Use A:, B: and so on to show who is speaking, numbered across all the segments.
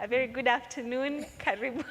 A: very good afternoon. Karibu.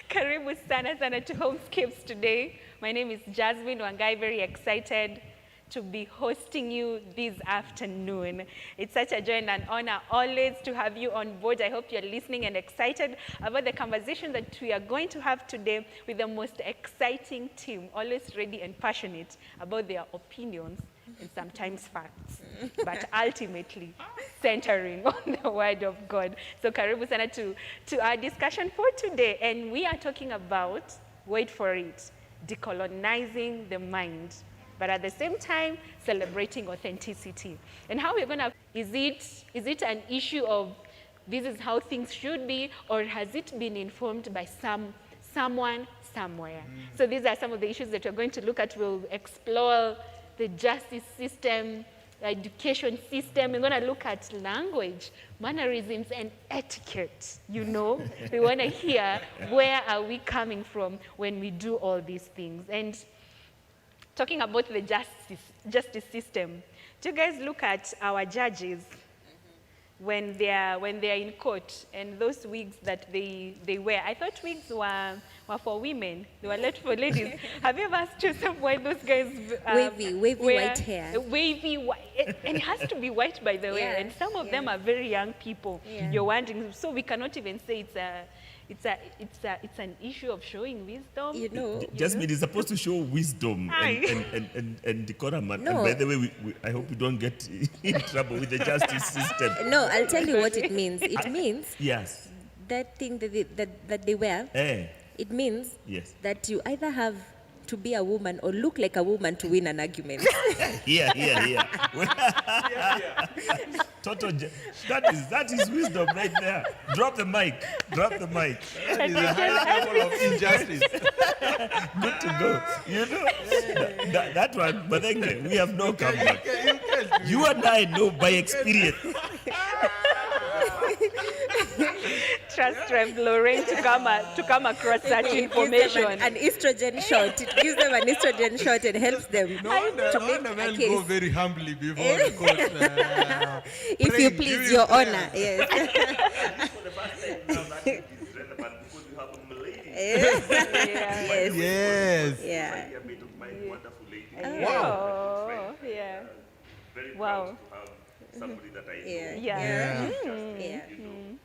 A: Karibu sana to Homescapes today. My name is Jasmine Wangai, very excited to be hosting you this afternoon. It's such a joy and an honor always to have you on board. I hope you're listening and excited about the conversation that we are going to have today with the most exciting team, always ready and passionate about their opinions and sometimes facts, but ultimately centering on the Word of God. So karibu sana to our discussion for today, and we are talking about, wait for it, decolonizing the mind, but at the same time celebrating authenticity. And how we're gonna, is it an issue of this is how things should be, or has it been informed by someone somewhere? So these are some of the issues that we're going to look at. We'll explore the justice system, the education system. We're going to look at language, mannerisms, and etiquette. You know, we want to hear where are we coming from when we do all these things. And talking about the justice system, do you guys look at our judges when they're in court and those wigs that they wear? I thought wigs were for women. They were left for ladies. Have you ever asked yourself why those guys
B: wavy white hair?
A: Wavy white, and it has to be white, by the way.
B: Yeah,
A: and some of them are very young people.
B: Yeah.
A: You're wondering, so we cannot even say it's an issue of showing wisdom.
B: You know,
C: Jasmine is supposed to show wisdom and decorum.
B: No.
C: And by the way, I hope you don't get in trouble with the justice system.
B: no, I'll tell you what it means. It means
C: Yes.
B: that thing that they wear. It means
C: Yes.
B: that you either have to be a woman or look like a woman to win an argument.
C: Here. Total. That is wisdom right there. Drop the mic.
D: That is a high level of injustice.
C: Good to go. You know that one. But then we have no comeback. You and I know by experience.
A: Trust Rev Lorraine to come across such information.
B: An estrogen shot. It gives them an estrogen shot and helps them
D: No wonder
B: make a
D: men
B: case.
D: go very humbly before the court.
B: If you please, your honor. Yes.
C: For the first time now that it is relevant because we have a lady.
B: Yes.
D: Yes.
B: Yeah.
C: You are made of my wonderful lady.
A: Oh, yeah.
C: Very
A: Wow.
C: proud to have somebody that I know.
B: Yeah.
A: Yeah.
B: Yeah.
C: You know,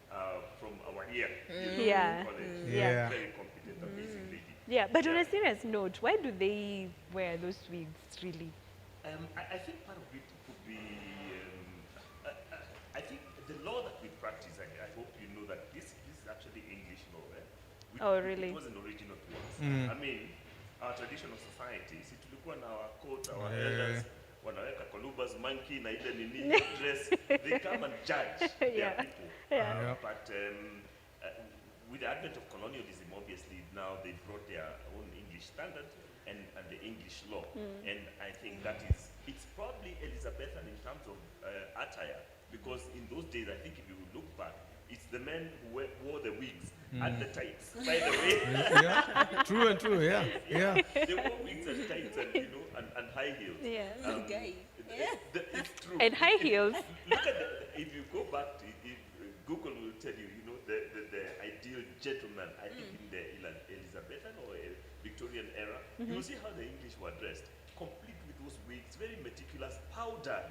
C: from our ear.
A: Yeah.
C: College.
D: Yeah.
C: Very competent, amazing lady.
A: Yeah, but on a serious note, why do they wear those wigs, really?
C: I think part of it could be, I think the law that we practice, I hope you know that this is actually English law.
A: Oh, really?
C: It wasn't original to us. I mean, our traditional society, si tulikuwa na our court, our elders, wanaweka Koluba's monkey na ile nini dress, they come and judge their people. But with the advent of colonialism, obviously now they brought their own English standard and the English law. And I think it's probably Elizabethan in terms of attire, because in those days, I think if you look back, it's the men who wore the wigs and the tights, by the way.
D: Yeah. True, yeah.
C: They wore wigs and tights and high heels.
A: Yeah.
C: It's true.
A: And high heels.
C: Look at if you go back to Google will tell you, the ideal gentleman, I think in the Elizabethan or Victorian era, you'll see how the English were dressed, complete with those wigs, very meticulous, powdered,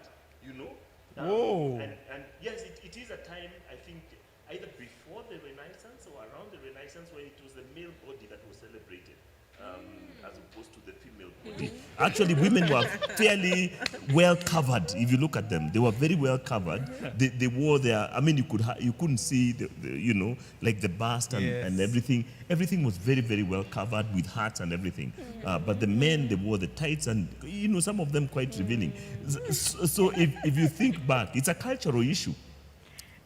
D: Whoa.
C: And yes, it is a time, I think, either before the Renaissance or around the Renaissance, when it was the male body that was celebrated, as opposed to the female body. Actually, women were fairly well covered. If you look at them, they were very well covered. They wore their, I mean, you couldn't see the like the bust and everything. Everything was very, very well covered with hats and everything. But the men, they wore the tights and, some of them quite revealing. So if you think back, it's a cultural issue.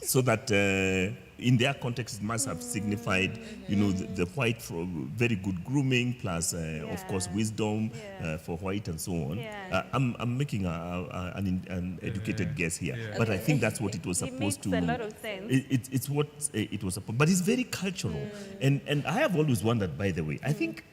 C: So that in their context, it must have signified, the white for very good grooming, plus, of course, wisdom for white and so on.
A: Yeah.
C: I'm making an educated guess here, but I think that's what it was supposed to.
A: It makes a lot of sense.
C: It's what it was supposed, but it's very cultural. And I have always wondered, by the way, I think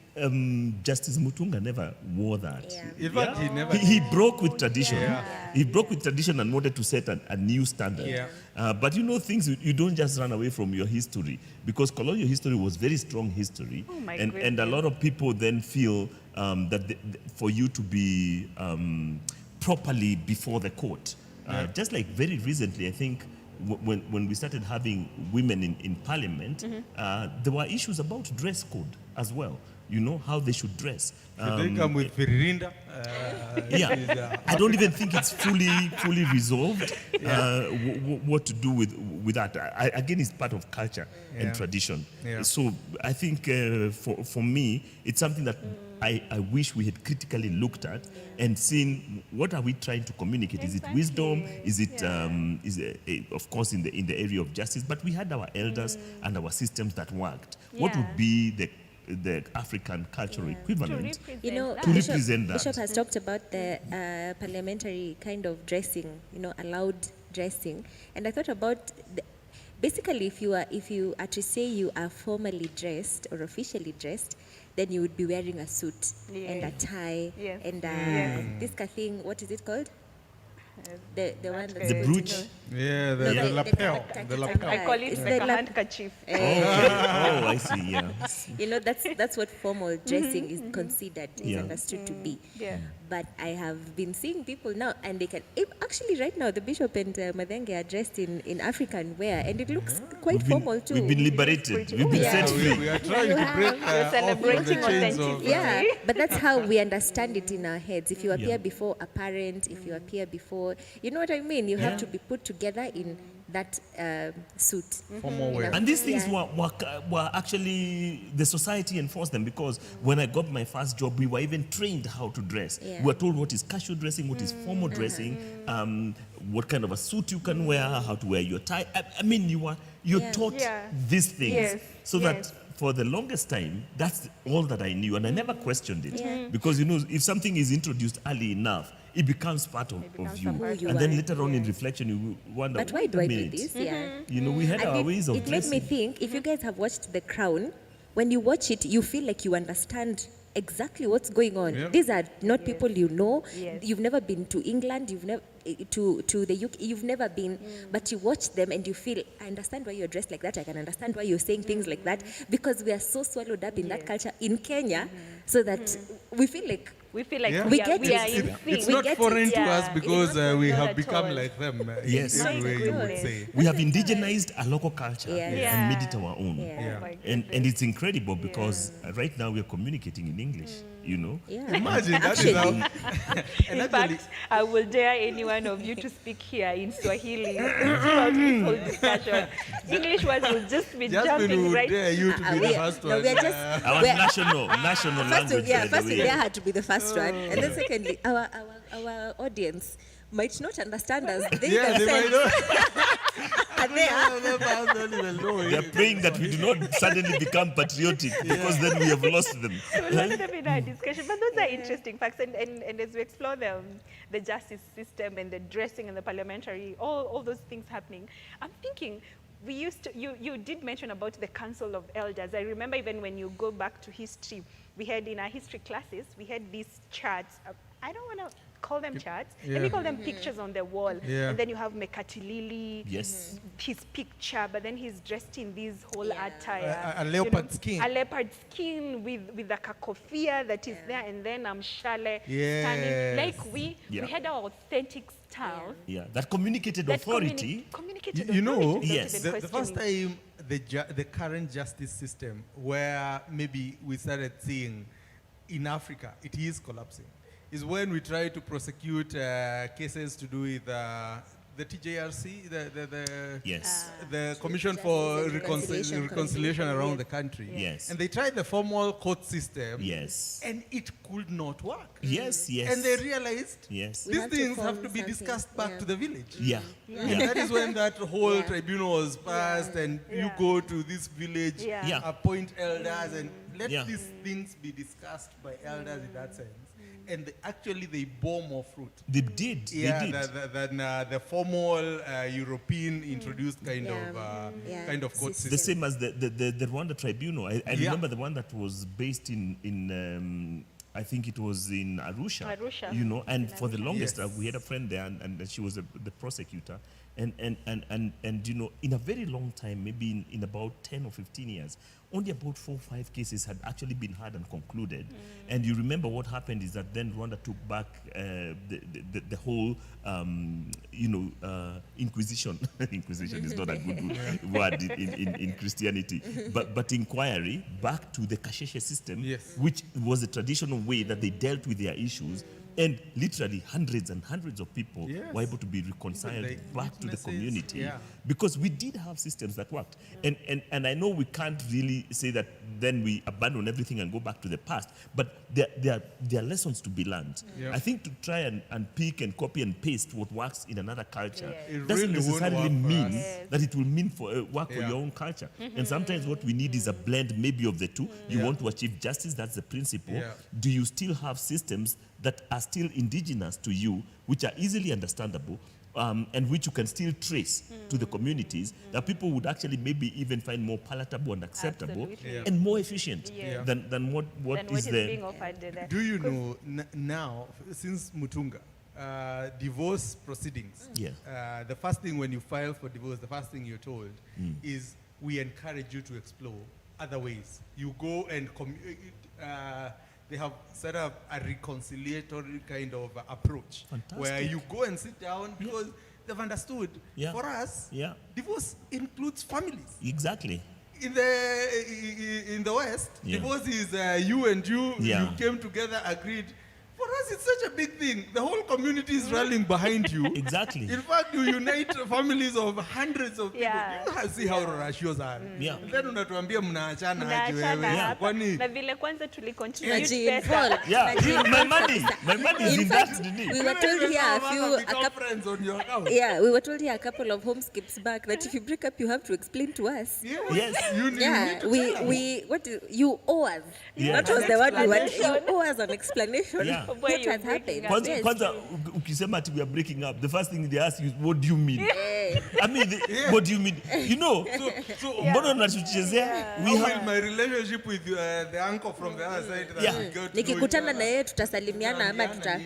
C: Justice Mutunga never wore that.
B: Yeah.
D: In fact, he never.
C: He broke with tradition.
D: Yeah.
C: He broke with tradition and wanted to set a new standard.
D: Yeah.
C: But you know, things you don't just run away from your history, because colonial history was very strong history,
A: Oh my
C: and a
A: goodness.
C: lot of people then feel that for you to be properly before the court, just like very recently, I think. When we started having women in parliament, there were issues about dress code as well. You know, how they should dress.
D: Should they come with Firirinda?
C: Yeah, I don't even think it's fully resolved. What to do with that? Again, it's part of culture and tradition.
D: Yeah.
C: So I think for me, it's something that I wish we had critically looked at and seen what are we trying to communicate. Is it wisdom? Is it of course in the area of justice? But we had our elders and our systems that worked. What
A: Yeah.
C: would be the African cultural equivalent?
B: You know,
C: To represent that.
B: Bishop has talked about the parliamentary kind of dressing, you know, allowed dressing, and I thought about basically if you are to say you are formally dressed or officially dressed, then you would be wearing a suit and a tie
A: Yes.
B: and this kind of thing. What is it called? The one that's
C: The brooch.
D: Yeah,
B: No,
D: the lapel. The lapel.
A: I call it
B: It's
A: like
B: the
A: a
B: lap-
A: handkerchief.
C: Oh, I see. Yeah.
B: You know, that's what formal dressing is considered, is
C: Yeah.
B: understood to be.
A: Yeah.
B: But I have been seeing people now, and they can actually right now the bishop and Madenge are dressed in African wear, and it looks quite formal too.
C: We've been liberated. We've been
B: Yeah.
C: set
D: We,
C: free.
D: we are trying to break
A: You're
D: off from the
A: celebrating
D: chains of.
A: authenticity.
B: Yeah, but that's how we understand it in our heads. If you appear
C: Yeah.
B: before a parent, if you appear before, you know what I mean? You have to be put together in that suit.
D: Formal wear.
C: And these things
B: Yeah.
C: were actually, the society enforced them, because when I got my first job, we were even trained how to dress.
B: Yeah.
C: We were told what is casual dressing, what is formal dressing, what kind of a suit you can wear, how to wear your tie. I mean, you're
B: Yeah.
C: taught
A: Yeah.
C: these things.
A: Yes.
C: So
A: Yes.
C: that for the longest time, that's all that I knew, and I never questioned it.
B: Yeah.
C: Because, you know, if something is introduced early enough, it becomes part of
A: becomes
C: you.
A: a part
B: of you.
C: And then
B: Who you
C: later on in reflection, you wonder,
B: But why
C: wait
B: do
C: a
B: I do
C: minute.
B: this? Yeah.
C: You know, we had
B: And
C: our ways of
B: it made me
C: dressing.
B: think, if you guys have watched The Crown, when you watch it, you feel like you understand exactly what's going on.
D: Yeah.
B: These are not people you know.
A: Yes.
B: You've never been to England, you've never to the UK, you've never been, but you watch them and you feel, I understand why you're dressed like that, I can understand why you're saying things like that, because we are so swallowed up in that culture in Kenya, so that we feel like
A: We feel like
D: Yeah.
A: we
B: We
A: are,
B: get
A: we
B: it.
A: are in
D: It's
A: sync.
B: We
D: not
B: get it,
D: foreign to
A: yeah.
D: us because
A: It's not
D: we
A: not
D: have
A: at
D: become
A: all.
D: like them.
C: Yes.
D: In every way you would
A: goodness.
D: say.
C: We have indigenized a local culture
B: Yes.
C: and made it our own.
B: Yeah.
A: Oh my
C: And
A: goodness.
C: it's incredible because right now we're communicating in English, you know.
B: yeah.
D: Imagine that is
B: Actually.
D: how.
A: In
D: and
A: fact, I will dare any one of you to speak here in Swahili throughout this whole discussion. English words will just be
D: Just
A: jumping
D: would
A: right.
D: dare you to be the first
B: no,
D: one.
B: we are just
C: Our
B: we're-
C: national
B: First,
C: language.
B: yeah,
C: by the
B: first
C: way.
B: India had to be the first one, and then secondly, our audience might not understand us. They
D: Yeah, they might
B: themselves
D: know.
B: are there.
D: Don't even know.
C: They're praying that we do not suddenly become patriotic, because then we have lost them.
A: We'll let them in our discussion. But those are interesting facts. And as we explore the justice system and the dressing and the parliamentary, all those things happening, I'm thinking, we used to, you did mention about the Council of Elders. I remember even when you go back to history, we had in our history classes, we had these charts. I don't want to call them charts. Let me
D: Yeah.
A: call them pictures on the wall.
D: Yeah.
A: And then you have Mekatilili,
C: Yes.
A: his picture, but then he's dressed in this whole
B: Yeah.
A: attire.
D: A leopard skin.
A: A leopard skin with a kakofia that is there, and then Shale standing.
D: Yes.
A: Like we
C: Yeah.
A: had our authentic style.
C: Yeah, that communicated
A: That
C: authority.
A: communicated
D: You know,
A: authority without
C: Yes.
A: even
D: the first
A: questioning.
D: time the current justice system, where maybe we started seeing in Africa, it is collapsing, is when we try to prosecute cases to do with the TJRC,
C: Yes.
D: the Commission
B: Justice
D: for
B: and Reconciliation
D: Reconciliation
B: Commission,
D: around
B: yes.
D: the country.
C: Yes.
D: And they tried the formal court system,
C: Yes.
D: and it could not work.
C: Yes, yes.
D: And they realized
C: Yes.
B: We
D: these
B: have to
D: things
B: form
D: have to be
B: something,
D: discussed back
B: yeah.
D: to the village.
C: Yeah.
D: And that is when that whole
B: Yeah.
D: tribunal was passed, and you
A: Yeah.
D: go to this village,
A: Yeah.
C: Yeah.
D: appoint elders, and Let
C: Yeah.
D: these things be discussed by elders in that sense. And they bore more fruit.
C: They did.
D: Yeah,
C: They did.
D: than the formal European introduced kind of court
B: System.
C: The
D: system.
C: same as the Rwanda tribunal. I
D: Yeah.
C: remember the one that was based in I think it was in Arusha.
A: Arusha.
C: You know, and
A: In
C: for the
A: Arusha.
C: longest
D: Yes.
C: we had a friend there, and she was the prosecutor. And you know, in a very long time, maybe in about 10 or 15 years, only about 4 or 5 cases had actually been heard and concluded. And you remember what happened is that then Rwanda took back the whole, Inquisition. Inquisition is not a good word in Christianity, but inquiry back to the Kasheshe system,
D: Yes.
C: which was a traditional way that they dealt with their issues. And literally hundreds and hundreds of people
D: Yes.
C: were able to be reconciled
D: Even the
C: back to the
D: witnesses,
C: community,
D: yeah.
C: because we did have systems that worked. And I know we can't really say that then we abandon everything and go back to the past, but there are lessons to be learned.
D: Yeah.
C: I think to try and pick and copy and paste what works in another culture
A: Yes.
D: It
C: doesn't
D: really won't
C: necessarily
D: work for
C: mean
D: us.
A: Yes.
C: that it will mean work for
D: Yeah.
C: your own culture. And sometimes what we need is a blend maybe of the two. You
D: Yeah.
C: want to achieve justice, that's the principle.
D: Yeah.
C: Do you still have systems that are still indigenous to you, which are easily understandable, and which you can still trace to the communities, that people would actually maybe even find more palatable and acceptable,
A: Absolutely.
D: Yeah.
C: and more efficient
A: Yeah.
C: than what
A: Than what
C: is
A: is
C: there.
A: being offered there.
D: Do you know now, since Mutunga, divorce proceedings,
C: Yeah.
D: the first thing when you file for divorce, the first thing you're told is we encourage you to explore other ways. You go and they have set up a reconciliatory kind of approach where
C: Fantastic.
D: you go and sit down because they've understood.
C: Yeah.
D: For us,
C: Yeah,
D: divorce includes families.
C: exactly.
D: In the West,
C: Yeah.
D: divorce is you and you
C: Yeah.
D: came together, agreed. For us, it's such a big thing. The whole community is rallying behind you.
C: Exactly.
D: In fact, you unite families of hundreds of people.
A: Yeah.
D: You see how rurashios are.
C: Yeah.
D: And then unatuambia mnaachana aje
A: Mnaachana
D: wewe.
A: hapa.
D: Kwani
A: Na vile kwanza tulicontribute
B: Naji-involve.
A: pesa.
C: Yeah,
B: Naji-involve
C: my money is
B: In
C: in
B: fact,
C: that today.
B: we were told here a couple.
D: friends on your account.
B: Yeah, we were told here a couple of homescapes back that if you break up, you have to explain to us.
C: Yes.
D: You need
B: Yeah,
D: to
B: you owe us.
C: Yeah.
B: That was the word we wanted. You
A: Explanation.
B: owe us an explanation.
C: Yeah.
A: Why
B: What
A: you're
B: has happened?
A: breaking up.
C: Kwanza,
B: Yes.
C: kwanza ukisema ati we are breaking up, the first thing they ask you is, what do you mean?
B: Eh,
C: I mean, what do you mean? You know,
D: So,
C: mbona unatuchezea? We
D: how
C: have
D: will my relationship with the uncle from the other side that
C: Yeah.
D: we got to know each
B: nikikutana
D: other?
B: na yeye tutasalimiana ama tuta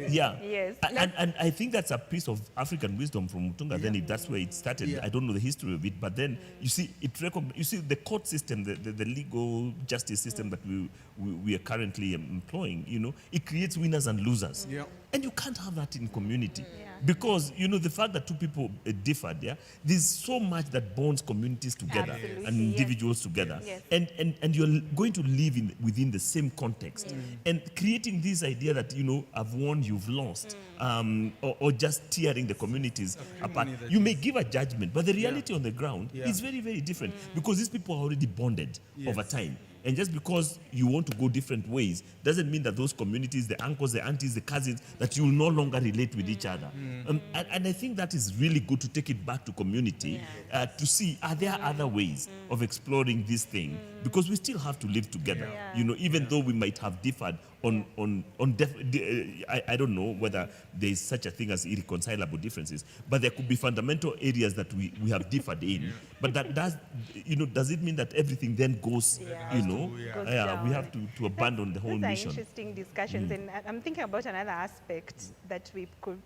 C: Yeah.
A: Yes.
C: And I think that's a piece of African wisdom from Mutunga. Then that's where it started.
D: Yeah.
C: I don't know the history of it, but then you see, you see the court system, the legal justice system that we are currently employing. You know, it creates winners and losers.
D: Yeah.
C: And you can't have that in community. Because, you know, the fact that two people differed, there's so much that bonds communities together
A: Absolutely,
C: and individuals together.
A: Yes.
C: And you're going to live within the same context. And creating this idea that, you know, I've won, you've lost, or just tearing the communities apart.
D: that
C: You may give a judgment, but the reality on the ground
D: Yeah.
C: is very, very different because these people are already bonded over
D: Yes.
C: time. And just because you want to go different ways doesn't mean that those communities, the uncles, the aunties, the cousins, that you will no longer relate with each other. And I think that is really good to take it back to community to see, are there other ways of exploring this thing? Because we still have to live together, you know, even though we might have differed I don't know whether there is such a thing as irreconcilable differences, but there could be fundamental areas that we have differed in. But that does, you know, does it mean that everything then goes, you know,
A: Goes
C: we
A: down.
C: have to abandon the whole
A: Those are
C: mission.
A: interesting discussions, and I'm thinking about another aspect that we could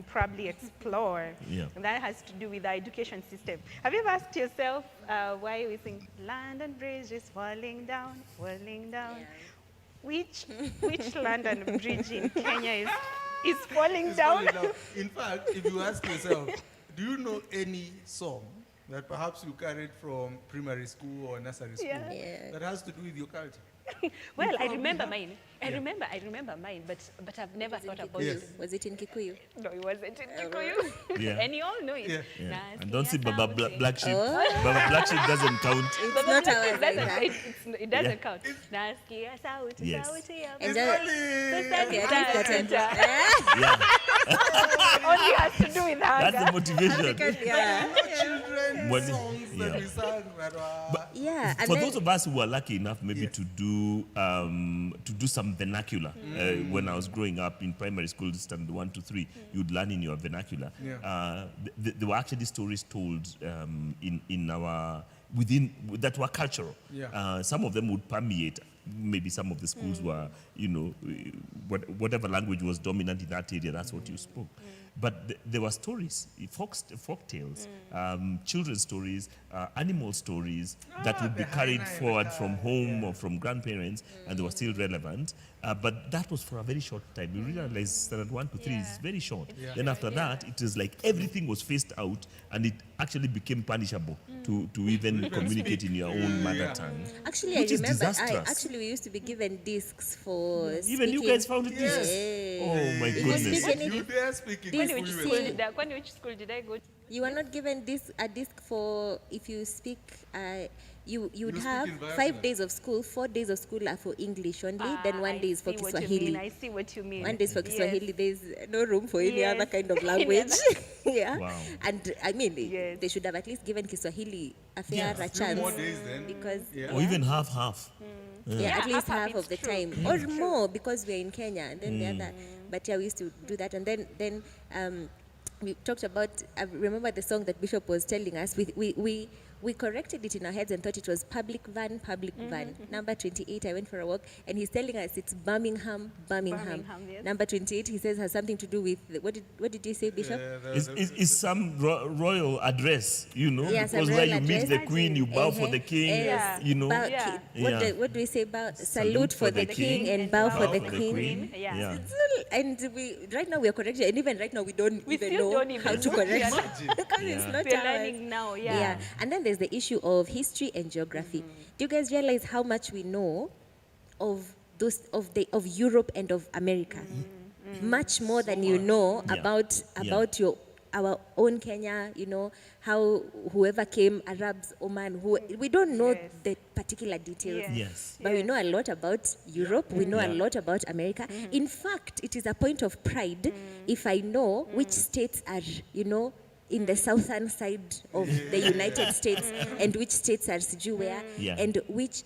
A: probably explore.
C: Yeah.
A: And that has to do with the education system. Have you ever asked yourself why we think London Bridge is falling down, falling down? Which London Bridge in Kenya is falling
D: It's
A: down?
D: falling down. In fact, if you ask yourself, do you know any song that perhaps you carried from primary school or nursery school
A: Yeah.
D: that has to do with your culture?
A: Well, I
D: probably
A: remember
D: have.
A: mine. I remember mine, but I've never thought about
D: Yes.
A: it.
B: Was it in Kikuyu?
A: No, it wasn't in Kikuyu.
C: Yeah.
A: And you all know it.
D: Yeah.
C: Yeah.
A: Nasikia
C: And don't see Baba
A: sauti.
C: Black Sheep. Baba Black Sheep doesn't count.
B: It's
A: Baba
B: not
A: Black
B: ours
A: Sheep doesn't,
B: either.
A: it doesn't
C: Yeah.
A: count. Nasikia sauti,
C: Yes.
A: sauti ya
B: And
A: Baba.
B: just-
A: Sasa
B: Okay, I think
A: nita-
B: that
A: nita-
C: Yeah,
A: only has to do with
C: that's the
A: hunger.
C: motivation.
B: Yeah.
D: Children
C: When-
D: songs that
C: yeah.
D: we sang that were
B: Yeah, and
C: For
B: then-
C: those of us who were lucky enough maybe to do some vernacular, when I was growing up in primary school, standard 1 to 3, you'd learn in your vernacular. There were actually stories told in our that were cultural. Some of them would permeate. Maybe some of the schools were, whatever language was dominant in that area, that's what you spoke. But there were stories, folk tales, children's stories, animal stories that would be carried forward from home or from grandparents, and they were still relevant. But that was for a very short time. We realized standard 1 to 3 is very short. Then after that, it is like everything was phased out, and it actually became punishable to even communicate in your own mother tongue.
B: Actually,
C: Which
B: I
C: is
B: remember.
C: disastrous.
B: We used to be given discs for
C: Even you
B: speaking.
C: guys found it discs? Oh my goodness.
B: speaking-
D: You dare speaking
B: This-
A: Which
D: English.
A: school did I go to?
B: You were not given a disc for if you speak. You would
D: speak
B: have
D: in vernacular.
B: 5 days of school. 4 days of school are for English only. Then 1 day is for
A: I see what you mean.
B: Kiswahili.
A: I see what you mean.
B: 1 day is for
A: Yes.
B: Kiswahili. There's no room for any
A: Yes.
B: other kind of
A: Any
B: language. yeah.
C: Wow.
B: And I mean,
A: Yes.
B: they should have at least given Kiswahili a
C: Yeah.
B: fairer
D: 3
B: chance.
D: more days then.
B: Because
C: Or even half.
B: yeah, at least
A: half
B: half of
A: it's
B: the
A: true.
B: time or more because we're in Kenya, and then the other. But yeah, we used to do that, and then we talked about. I remember the song that Bishop was telling us. We corrected it in our heads and thought it was public van. Number 28, I went for a walk, and he's telling us it's Birmingham.
A: Birmingham, yes.
B: Number 28, he says, has something to do with what did you say, Bishop?
C: Is some royal address,
B: Yeah, some
C: because where
B: royal
C: you meet the
B: address.
C: queen, you bow for the king,
A: Yes.
B: Bow-
A: Yeah.
C: Yeah.
B: What do we say about salute for the king and bow for the queen?
A: Yeah.
B: And right now we are correcting, and even right now we don't
A: We
B: even
A: still
B: know
A: don't even
B: how to
A: know.
B: correct
A: Yeah.
B: because it's
C: Yeah.
B: not
A: We're
B: ours.
A: learning now, yeah.
B: And then there's the issue of history and geography. Do you guys realize how much we know of of Europe and of America? Much more than you know
C: Yeah.
B: about
C: Yeah.
B: our own Kenya, how whoever came, Arabs, Oman, we don't know
A: Yes.
B: the particular details.
A: Yes.
C: Yes.
B: But we know a lot about Europe, we know a
C: Yeah.
B: lot about America. In fact, it is a point of pride if I know which states are, in the southern side of the United States and which states are sijui where
C: Yeah.
B: and which,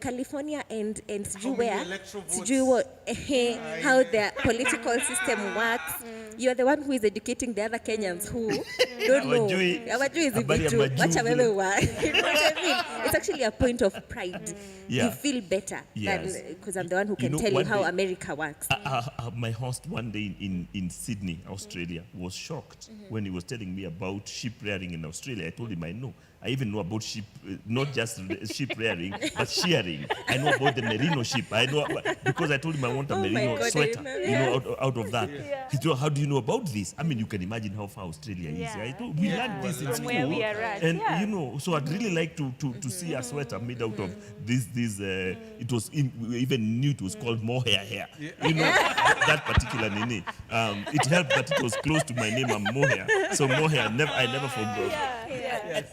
B: California and sijui
D: How many
B: where,
D: electoral
B: sijui
D: votes?
B: what, how their political system works. You are the one who is educating the other Kenyans who don't know.
C: Hawajui.
B: Hawajui hizi
C: Habari ya
B: vitu.
C: majuu
B: Wacha
C: vile.
B: wewe wa. You know what I mean? It's actually a point of pride.
C: Yeah.
B: You feel better
C: Yes.
B: because I'm the one who can tell you
C: one
B: how
C: day-
B: America works.
C: My host one day in Sydney, Australia, was shocked when he was telling me about sheep rearing in Australia. I told him I know. I even know about sheep, not just sheep rearing, but shearing. I know about the merino sheep. I know because I told him I want a
B: Oh my
C: merino
B: God, I
C: sweater.
B: remember.
C: Out of that.
A: Yeah.
C: He said, how do you know about this? I mean, you can imagine how far Australia is.
A: Yeah.
C: I told, we
A: Yeah.
C: learned this in
A: From
C: school.
A: where we are at,
C: And
A: yeah.
C: so I'd really like to see a sweater made out of this. It was we even knew it was called mohair. That particular nini. It helped that it was close to my name. I'm mohair, so mohair. I never forgot.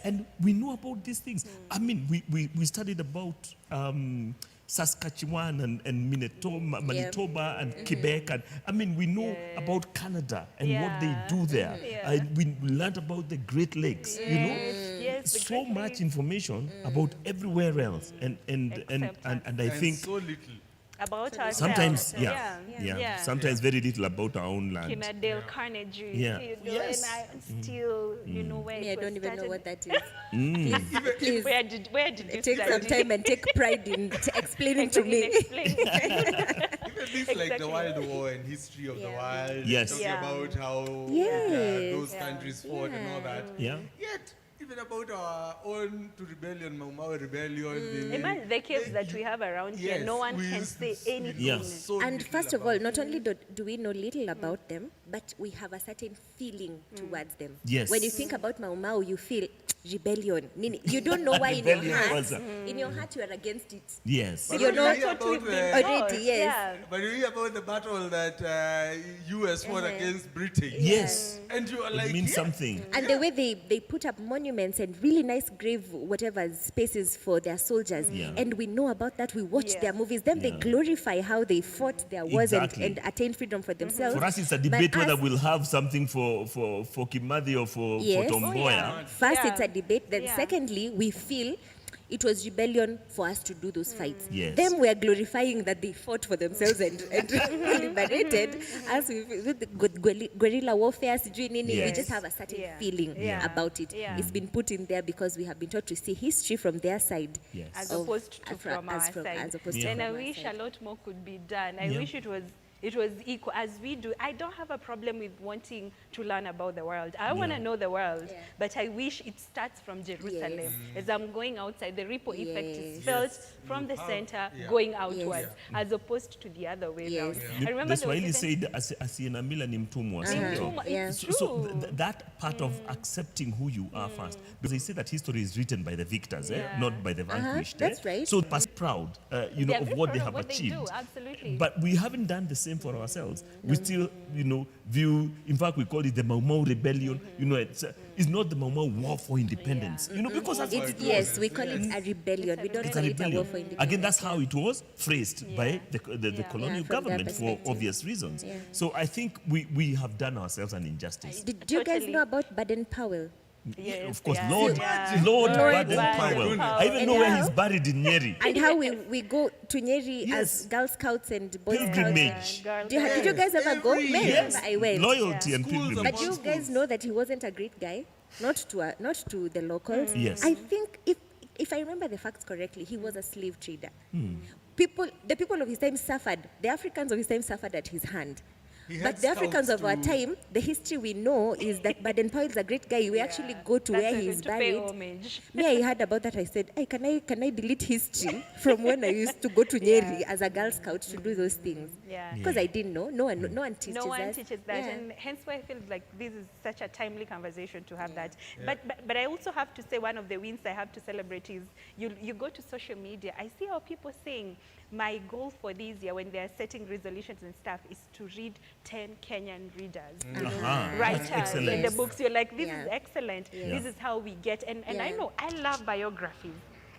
C: And we know about these things. I mean, we studied about Saskatchewan and Manitoba and Quebec. And I mean, we know about Canada and what they do there.
A: Yeah.
C: We learned about the Great Lakes,
A: Yes, the
C: so
A: Great
C: much
A: Lakes.
C: information about everywhere else. And
A: Except
C: I
D: And
C: think
D: so little.
A: About ourselves.
C: sometimes,
A: Yeah.
C: sometimes very little about our own land.
A: Kina Dale Carnegie.
C: Yeah.
A: And I still, where
B: Me, I
A: it was
B: don't even know
A: started.
B: what that is. Please,
A: Where did you
B: take some
A: study?
B: time and take pride in explaining to me.
A: Explain.
D: Even things like
A: Exactly.
D: the Wild War and history of the
B: Yeah.
D: wild.
C: Yes.
D: Talking
A: Yeah.
D: about how
B: Yes.
D: those countries fought and all that.
C: Yeah.
D: Yet, even about our own rebellion, Mau Mau rebellion.
A: Imagine the caves that we have around here.
D: Yes,
A: No one
D: we
A: can
D: used
A: say
D: to-
A: anything.
C: Yeah.
D: So
B: And
D: little
B: first of all,
D: about
B: not only do we know little about them, but we have a certain feeling towards them.
C: Yes.
B: When you think about Mau Mau, you feel rebellion. Nini. You don't know why in your
C: Rebellion
B: heart.
C: was
B: In your heart, you are against it.
C: Yes.
D: But
B: You
D: when
B: know-
D: you hear
A: That's what we've
D: about
A: been
D: the-
B: Already,
A: taught,
B: yes.
A: yeah.
D: But you hear about the battle that US fought against Britain.
C: Yes.
D: And you are like,
C: It means
D: yeah.
C: something.
B: And the way they put up monuments and really nice grave whatever spaces for their soldiers.
C: Yeah.
B: And we know about that. We watch
A: Yeah.
B: their movies. Then they
C: Yeah.
B: glorify how they fought their wars
C: Exactly.
B: and attained freedom for themselves.
C: For us, it's a
B: But
C: debate whether
B: us-
C: we'll have something for Kimathi or for
B: Yes.
C: Tom
A: Oh,
C: Mboya.
A: yeah.
B: First,
A: Yeah.
B: it's a debate. Then,
A: Yeah.
B: secondly, we feel it was rebellion for us to do those fights.
C: Yes.
B: Them we are glorifying that they fought for themselves and liberated us with the guerrilla warfare. We
C: Yes.
B: just have a certain
A: Yeah.
B: feeling
A: Yeah.
B: about it.
A: Yeah.
B: It's been put in there because we have been taught to see history from their side.
C: Yes.
A: As
B: of-
A: opposed to from our
B: as
A: side.
B: opposed to
C: Yeah.
A: And I
B: from our
A: wish
B: side.
A: a lot more could be done. I
C: Yeah.
A: wish it was equal as we do. I don't have a problem with wanting to learn about the world. I want to know the world,
B: Yeah.
A: but I wish it starts from Jerusalem.
B: Yes.
A: As I'm going outside, the ripple effect is
B: Yes.
A: felt
D: Yes.
A: from the
D: Have-
A: center
D: yeah.
A: going outwards,
B: Yeah.
A: as opposed to the other way
B: Yes.
A: around.
B: Yeah.
A: I remember
C: The
A: there was
C: Swahili
A: even-
C: said asiyenamila ni mtumwa.
A: Ni
C: sio?
A: mtumwa,
B: Yeah.
A: it's
C: So
A: true.
C: that part of accepting who you are first, because they say that history is written by the victors,
A: Yeah.
C: not by the vanquished.
B: That's right.
C: So pass proud,
A: They are
C: of
A: very
C: what
A: proud
C: they
A: of
C: have
A: what they
C: achieved.
A: do, absolutely.
C: But we haven't done the same for ourselves. We still, view. In fact, we call it the Mau Mau rebellion. It's not the Mau Mau war for independence. Because that's what it was.
B: Yes, we call it a rebellion. We don't
C: It's
B: call
C: a
B: it a war
C: rebellion.
B: for independence.
C: Again, that's how it was phrased by the
A: Yeah.
C: colonial
B: Yeah, from their
C: government for
B: perspective.
C: obvious reasons.
B: Yeah.
C: So I think we have done ourselves an injustice.
B: Did you guys
A: Totally.
B: know about Baden-Powell?
A: Yes,
C: Of course,
A: yeah,
C: Lord,
A: yeah.
C: Lord Baden
A: Baden-Powell.
C: Powell. I even
B: And
C: know where he's
B: how-
C: buried in Nyeri.
B: And how we go to Nyeri
C: Yes.
B: as Girl Scouts and Boy Scouts.
C: Pilgrimage.
A: Girl
B: Did you guys ever go?
D: Every
B: Me,
D: year.
B: remember I went.
C: Loyalty and
D: Schools
C: pilgrimage.
B: But you guys know that he wasn't a great guy, not to the locals.
C: Yes.
B: I think if I remember the facts correctly, he was a slave trader. The people of his time suffered. The Africans of his time suffered at his hand.
D: He
B: But
D: had
B: the Africans
D: scouts
B: of our
D: to-
B: time, the history we know is that Baden-Powell is a great guy. We actually go to
A: That's
B: where
A: a-
B: he's
A: to pay
B: buried.
A: homage.
B: Me, I heard about that. I said, hey, can I delete history from when I used to go to Nyeri as a Girl Scout to do those things?
A: Yeah.
B: Because I didn't know. No one teaches
A: No one
B: us.
A: teaches that,
B: Yeah.
A: and hence why I feel like this is such a timely conversation to have that. But I also have to say one of the wins I have to celebrate is you go to social media. I see how people saying my goal for this year when they are setting resolutions and stuff is to read 10 Kenyan readers, writers in the
C: excellent.
A: books. You're like, this
B: Yeah.
A: is excellent.
B: Yeah.
A: This is how we get. And I
B: Yeah.
A: know I love biographies.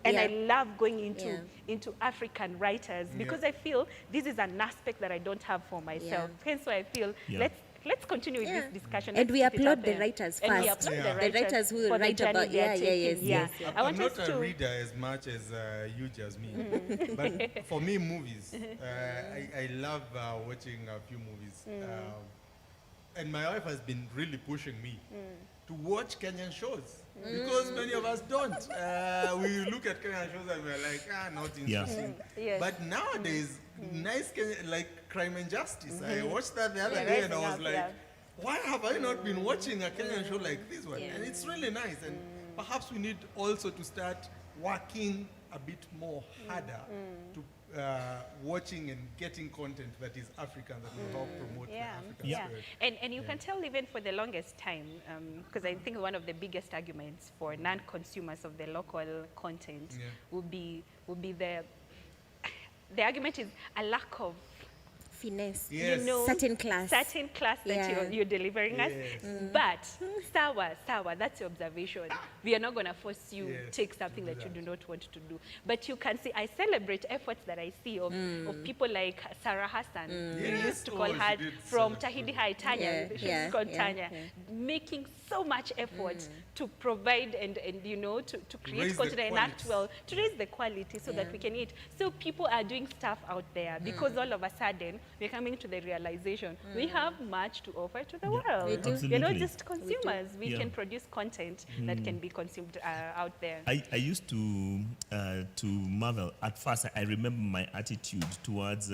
A: And
B: Yeah.
A: I love going
B: Yeah.
A: into African writers because I feel this is an aspect that I don't have for myself.
B: Yeah.
A: Hence why I feel
C: Yeah.
A: let's continue with
B: Yeah.
A: this discussion.
B: And
A: Let's
B: we
A: keep it
B: applaud
A: up
B: the
A: there.
B: writers
A: And we
B: first.
A: applaud
D: Yeah.
A: the
B: The writers who
A: for the
B: write
A: journey
B: about-
A: they are
B: yeah,
A: taking.
B: yes.
A: I want
D: I'm
A: us
D: not
A: to
D: a reader as much as you, Jasmine. But for me, movies. I love watching a few movies. And my wife has been really pushing me to watch Kenyan shows. Because many of us don't. We look at Kenyan shows and we're like, not interesting.
A: Yes.
D: But nowadays, nice Kenyan, like Crime and Justice. I watched that the other
A: Yeah,
D: day and I
A: rising
D: was
A: up,
D: like,
A: yeah.
D: why have I not been watching a Kenyan show like this one? And it's really nice. And perhaps we need also to start working a bit more harder to watching and getting content that is African, that will help promote the African
A: Yeah.
D: spirit.
A: And you can tell even for the longest time, because I think one of the biggest arguments for non-consumers of the local content would be the argument is a lack of
B: Finesse.
D: Yes.
B: Certain class.
A: certain class that
B: Yeah.
A: you're delivering us. But sawa, that's your observation. We are not going to force you
D: Yes,
A: take something that you do not want to do. But you can see, I celebrate efforts that I see of people like Sarah Hassan. We
D: Yes.
A: used to
D: Oh,
A: call
D: she
A: her
D: did
A: from
D: so
A: Tahidi High, Tanya.
B: Yeah,
A: She's
B: yeah,
A: called
B: yeah,
A: Tanya.
B: yeah.
A: Making so much effort to provide and to create
D: raise the
A: content and act
D: quality.
A: well, to raise the quality so that we can eat. So people are doing stuff out there because all of a sudden we're coming to the realization we have much to offer to the world.
B: We do.
A: We're not
C: Absolutely.
A: just consumers. We
C: Yeah.
A: can produce content that can be consumed out there.
C: I used to marvel. At first, I remember my attitude towards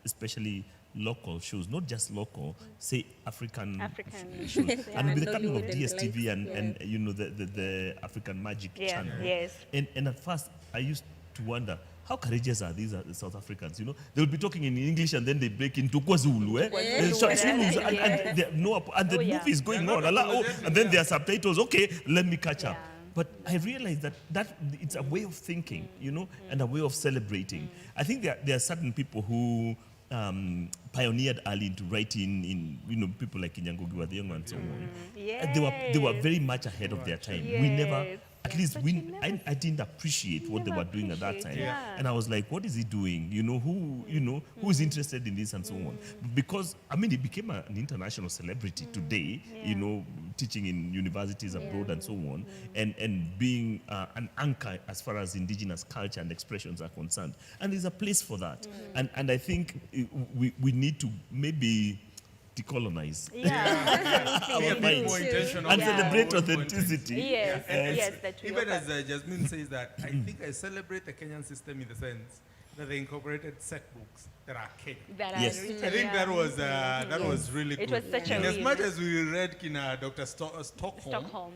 C: especially local shows, not just local, say African shows.
A: Yeah.
C: And with the
B: Nollywood
C: coming of
B: and the
C: DSTV
B: likes,
C: and the African Magic
A: Yeah,
C: channel.
A: yes.
C: And at first, I used to wonder, how courageous are these South Africans? They'll be talking in English and then they break into KwaZulu.
A: KwaZulu,
C: And the
A: Oh, yeah.
C: movie is going
D: They're
C: on.
D: not
C: And
D: apologizing,
C: then
D: yeah.
C: there are subtitles. Okay, let me catch up.
A: Yeah.
C: But I realized that it's a way of thinking, and a way of celebrating. I think there are certain people who pioneered early into writing in people like Kinyangogi Wadhiango and so on.
A: Yes.
C: They were very much ahead of their time. We never
A: Yes.
C: at least
A: But
C: we,
A: you never
C: I didn't appreciate what they
A: never
C: were doing at that time.
A: appreciate, yeah.
C: And I was like, what is he doing? Who is interested in this and so on? Because, I mean, he became an international celebrity today,
A: Yeah.
C: teaching in universities abroad and so on, and being an anchor as far as indigenous culture and expressions are concerned. And there's a place for that. And I think we need to maybe decolonize
A: Yeah,
D: Be
A: absolutely.
D: a
A: we
D: bit
A: do.
D: more intentional.
C: and
A: Yeah.
C: celebrate
D: with our own
C: authenticity.
A: Yes, yes, that we
D: Even
A: offer.
D: as Jasmine says that, I think I celebrate the Kenyan system in the sense that they incorporated set books that are Kenyan.
A: that
C: Yes.
A: are written,
D: I think
A: yeah.
D: that was really
A: It
D: good.
A: was such a
D: and as
A: win.
D: much as we read Kina Dr. Stockholm,
A: Stockholm.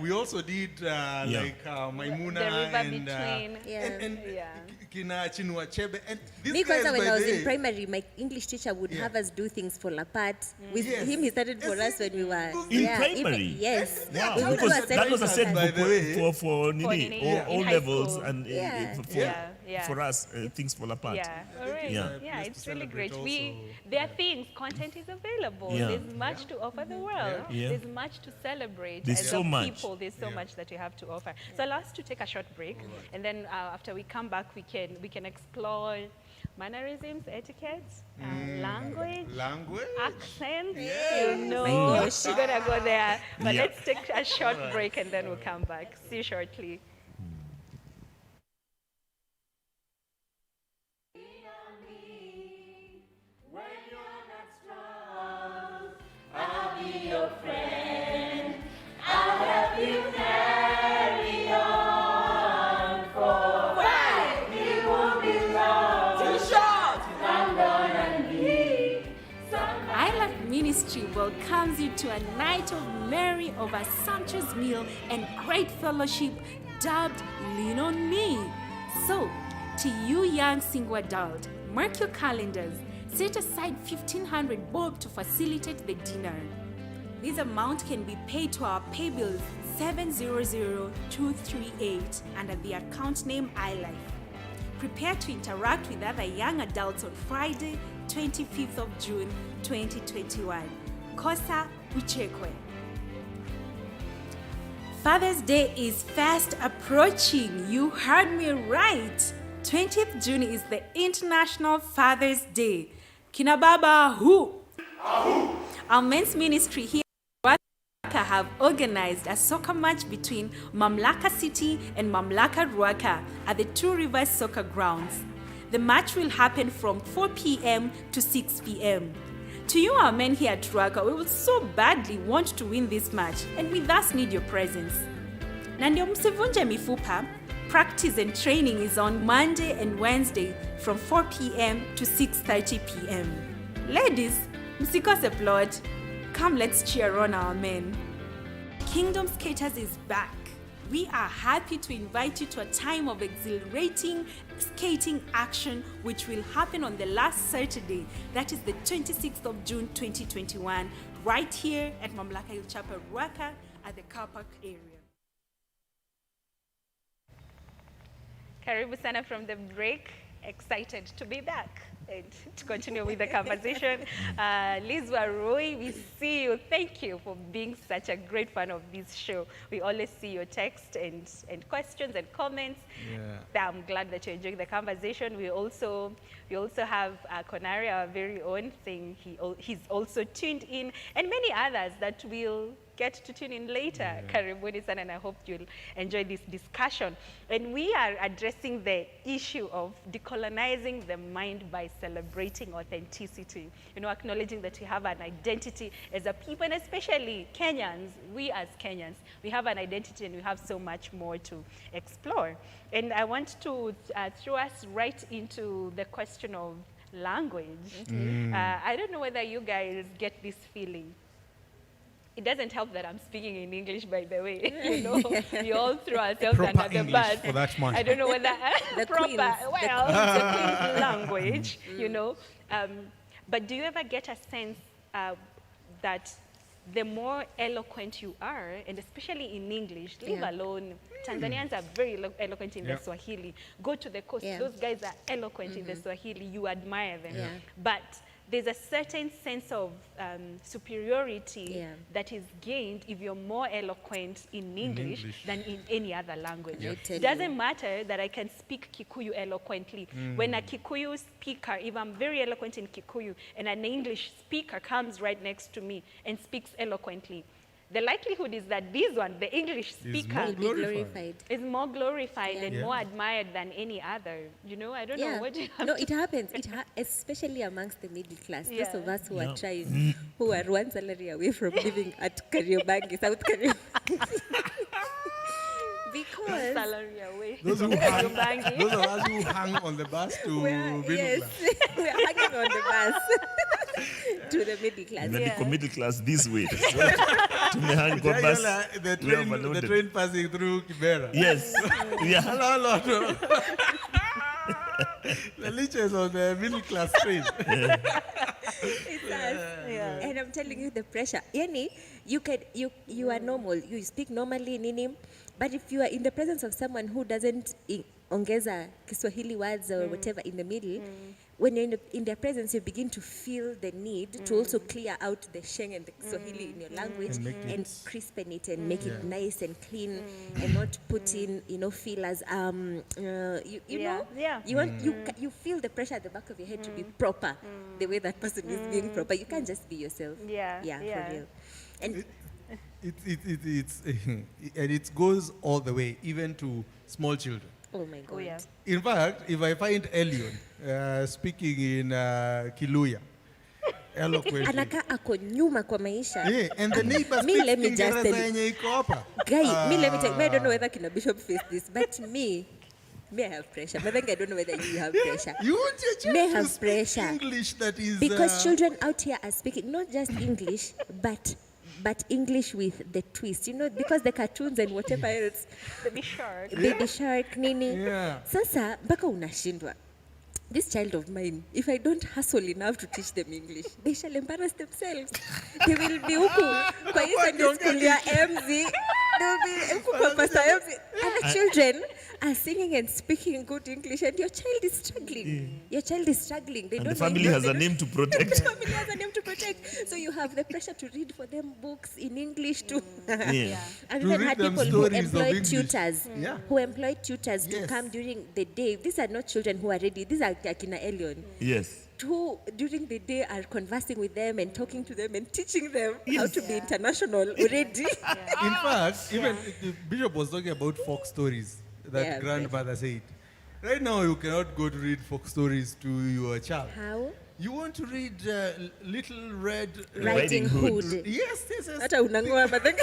D: we also did Maimuna
A: The river
D: and,
A: between.
D: and
A: Yeah.
D: Kina Chinua Achebe. And these
B: Me,
D: guys,
B: kwanza, when
D: by
B: I was
D: the
B: in
D: way,
B: primary, my English teacher would
D: Yeah.
B: have us do things for Lapat. With
D: Yes.
B: him, he started for us when we were
C: In primary?
B: yes.
C: Wow,
B: We would do
C: because that was a set
D: By
C: book
D: the way,
C: for Nini,
A: Nini,
C: all
A: in high
C: levels
A: school.
C: and
B: Yeah.
C: for us, things fall apart.
A: Yeah, all right.
C: Yeah.
A: Yeah,
D: Place
A: it's
D: to
A: really
D: celebrate
A: great.
D: also.
A: There are things, content is available.
C: Yeah.
A: There's much to offer the world.
C: Yeah.
A: There's much to celebrate.
C: There's
A: As
C: so
A: a
C: much.
A: people, there's so much that you have to offer. So allow us to take a short break, and then after we come back, we can explore mannerisms, etiquette, language, accents.
D: Yeah.
A: You know,
B: my gosh.
A: we're gonna go there. But
C: Yeah.
A: let's take a short break, and then we'll come back. See you shortly.
E: Island Ministry welcomes you to a night of merry over sumptuous meal and great fellowship dubbed Lean on Me. So, to you young single adult, mark your calendars. Set aside 1,500 bob to facilitate the dinner. This amount can be paid to our pay bills 700-238 under the account name iLife. Prepare to interact with other young adults on Friday, 25th of June 2021. Kosa Uchekwe. Father's Day is fast approaching. You heard me right. 20th June is the International Father's Day. Kina Baba who? Our men's ministry here have organized a soccer match between Mamlaka City and Mamlaka Ruaka at the Two Rivers Soccer Grounds. The match will happen from 4 p.m. to 6 p.m. To you, our men here at Ruaka, we would so badly want to win this match, and we thus need your presence. Na ndio msivunje mifupa, practice and training is on Monday and Wednesday from 4 p.m. to 6:30 p.m. Ladies, msikose plot. Come, let's cheer on our men. Kingdom Skaters is back. We are happy to invite you to a time of exhilarating skating action which will happen on the last Saturday, that is the 26th of June 2021, right here at Mamlaka Ilchapa Ruaka at the car park area.
A: Karibu sana from the break. Excited to be back and to continue with the conversation. Liz Warui, we see you. Thank you for being such a great fan of this show. We always see your text and questions and comments.
D: Yeah.
A: I'm glad that you're enjoying the conversation. We also have Konari, our very own, saying he's also tuned in, and many others that will get to tune in later. Karibuni sana, and I hope you'll enjoy this discussion. And we are addressing the issue of decolonizing the mind by celebrating authenticity. You know, acknowledging that we have an identity as a people, and especially Kenyans, we as Kenyans, we have an identity and we have so much more to explore. And I want to throw us right into the question of language. I don't know whether you guys get this feeling. It doesn't help that I'm speaking in English, by the way. You know, we all throw ourselves
D: Proper
A: under the
D: English
A: bus.
D: for that month.
A: I don't know whether
B: The
A: proper.
B: Queen's.
A: Well, it's the Queen's language, you know. But do you ever get a sense that the more eloquent you are, and especially in English, leave alone, Tanzanians are very eloquent in the Swahili. Go to the coast,
B: Yeah.
A: those guys are eloquent in the Swahili. You admire them.
B: Yeah.
A: But there's a certain sense of superiority
B: Yeah.
A: that is gained if you're more eloquent in English,
D: English.
A: than in any other language.
B: I tell
A: It doesn't matter that I can speak Kikuyu eloquently. When a Kikuyu speaker, if I'm very eloquent in Kikuyu, and an English speaker comes right next to me and speaks eloquently, the likelihood is that this one, the English speaker,
D: more
B: Be glorified.
A: is more glorified and
D: Yeah.
A: more admired than any other. You know, I don't know what you have
B: No, it happens. Especially amongst the middle class. Those
A: Yeah.
B: of us who are trying, who are one salary away from living at Kariobangi, South Kariobangi. Because
A: salary away.
D: Those who
A: from
D: hang,
A: Kariobangi.
D: those of us who hang on the bus to middle
B: yes,
D: class.
B: we are hanging on the bus to the middle class.
C: Na
A: Yeah.
C: niko middle class this way. Tumehang kwa bus.
D: The
C: We are
D: train, the
C: overloaded.
D: train passing through Kibera.
C: Yes. Yeah.
D: Hello, hello. The liches on the middle class train.
B: It's us.
A: Yeah.
B: And I'm telling you the pressure. Yani, you are normal. You speak normally nini. But if you are in the presence of someone who doesn't ongeza Kiswahili words or whatever in the middle, when you're in their presence, you begin to feel the need to also clear out the Sheng and the Swahili in your language
D: And make
B: and
D: it-
B: crispen it and make it
D: Yeah.
B: nice and clean and not put in, feelers. You
A: Yeah,
B: know,
A: yeah.
B: you want you feel the pressure at the back of your head to be proper, the way that person is being proper. You can't just be yourself.
A: Yeah,
B: yeah,
A: yeah.
B: for real. And
D: It's and it goes all the way, even to small children.
B: oh my God.
A: Oh, yeah.
D: In fact, if I find Elion speaking in Kiluya eloquently,
B: Anaka ako nyuma kwa maisha.
D: yeah, and the neighbor
B: Me,
D: speaks
B: let me just
D: Kiingereza
B: tell you.
D: yenye iko hapa.
B: Guy, me let me tell you, I don't know whether Kina Bishop faced this, but me I have pressure. But I don't know whether you have pressure.
D: You want your child
B: May
D: to
B: have
D: speak
B: pressure.
D: English that is
B: Because children out here are speaking not just English, but English with the twist, because the cartoons and whatever else,
A: Baby shark.
B: baby shark, nini.
D: Yeah.
B: Sasa, mpaka unashindwa. This child of mine, if I don't hustle enough to teach them English, they shall embarrass themselves. They will be huku kwa hii Sunday school ya MZ. They will be huku kwa Pastor MZ. Other children are singing and speaking good English, and your child is struggling. Your child is struggling. They
C: And
B: don't
C: the family
B: know
C: has a
B: English.
C: name to protect.
B: The family has a name to protect. So you have the pressure to read for them books in English too.
C: Yeah.
B: I've
D: To
B: even
D: read
B: had
D: them
B: people who
D: stories of
B: employ
D: English.
B: tutors,
D: Yeah.
B: who employ tutors to
D: Yes.
B: come during the day. These are not children who are ready. These are Akina Elion,
C: Yes.
B: who during the day are conversing with them and talking to them and teaching them how to be international already.
D: In fact, even the Bishop was talking about folk stories that
B: Yeah,
D: grandmother said. Right now, you cannot go to read folk stories to your child.
B: How?
D: You want to read Little Red
B: Riding Hood.
D: Yes, yes, yes.
B: Hata unangoa, but then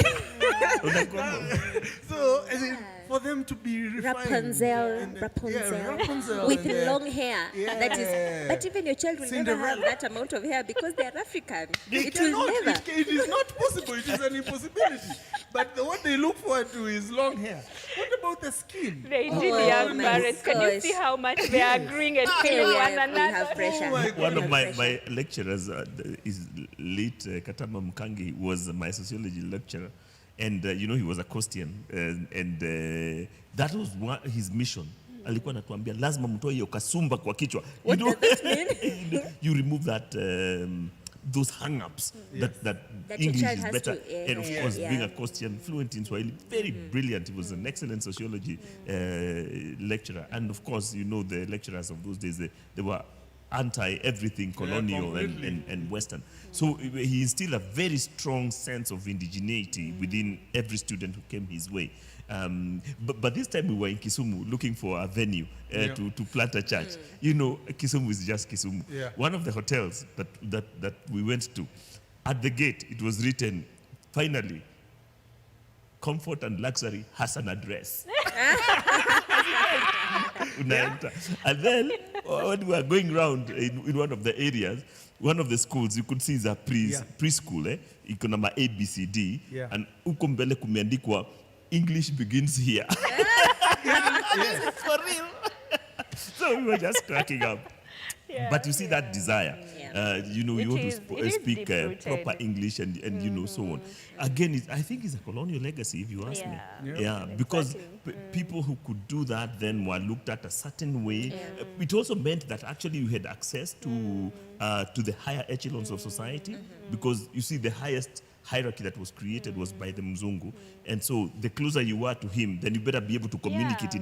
D: So, as in, for them to be refined.
B: Rapunzel,
D: and-
B: Rapunzel,
D: yeah, Rapunzel
B: with
D: and,
B: long hair. That
D: Yeah.
B: is, but even your child will never have
D: Cinderella.
B: that amount of hair because they are African.
D: They
B: It will
D: cannot.
B: never.
D: It is not possible. It is an impossibility. But what they look forward to is long hair. What about the skin?
A: They
B: Oh,
A: did young
B: my
A: parents. Can you
B: gosh.
A: see how much they are agreeing and
B: Okay,
A: feeling
B: we
A: one
B: have
A: another?
B: pressure.
D: Oh my
C: One of
B: have
C: my
B: pressure.
C: lecturers is late Katama Mkangi was my sociology lecturer, and he was a Christian, and that was his mission. Alikuwa anatuambia lazima mtoe hiyo kasumba kwa kichwa.
B: What does that mean?
C: You remove that those hang-ups that
B: That your
C: English
B: child
C: is
B: has
C: better,
B: to,
C: and of course
B: yeah.
C: being a Christian, fluent in Swahili, very brilliant. He was an excellent sociology lecturer, and of course the lecturers of those days they were anti-everything colonial
D: completely.
C: and Western. So he instilled a very strong sense of indigeneity within every student who came his way. But this time we were in Kisumu looking for a venue to plant a church. Kisumu is just Kisumu.
D: Yeah.
C: One of the hotels that we went to, at the gate it was written, finally, comfort and luxury has an address. Unaenda. And then when we were going around in one of the areas, one of the schools you could see is a preschool, iko na ma ABCD,
D: Yeah.
C: and huko mbele kumeandikwa English begins here. For real. So we were just cracking up. But you see that desire, you know,
A: It
C: you want
A: is-
C: to
A: it is
C: speak
A: deep-rooted.
C: proper English and you know, so on. Again, I think it's a colonial legacy, if you ask me.
A: Yeah.
C: Because
A: Exactly.
C: people who could do that then were looked at a certain way. It also meant that actually you had access to the higher echelons of society, because you see the highest hierarchy that was created was by the Mzungu, and so the closer you were to him, then you better be able to communicate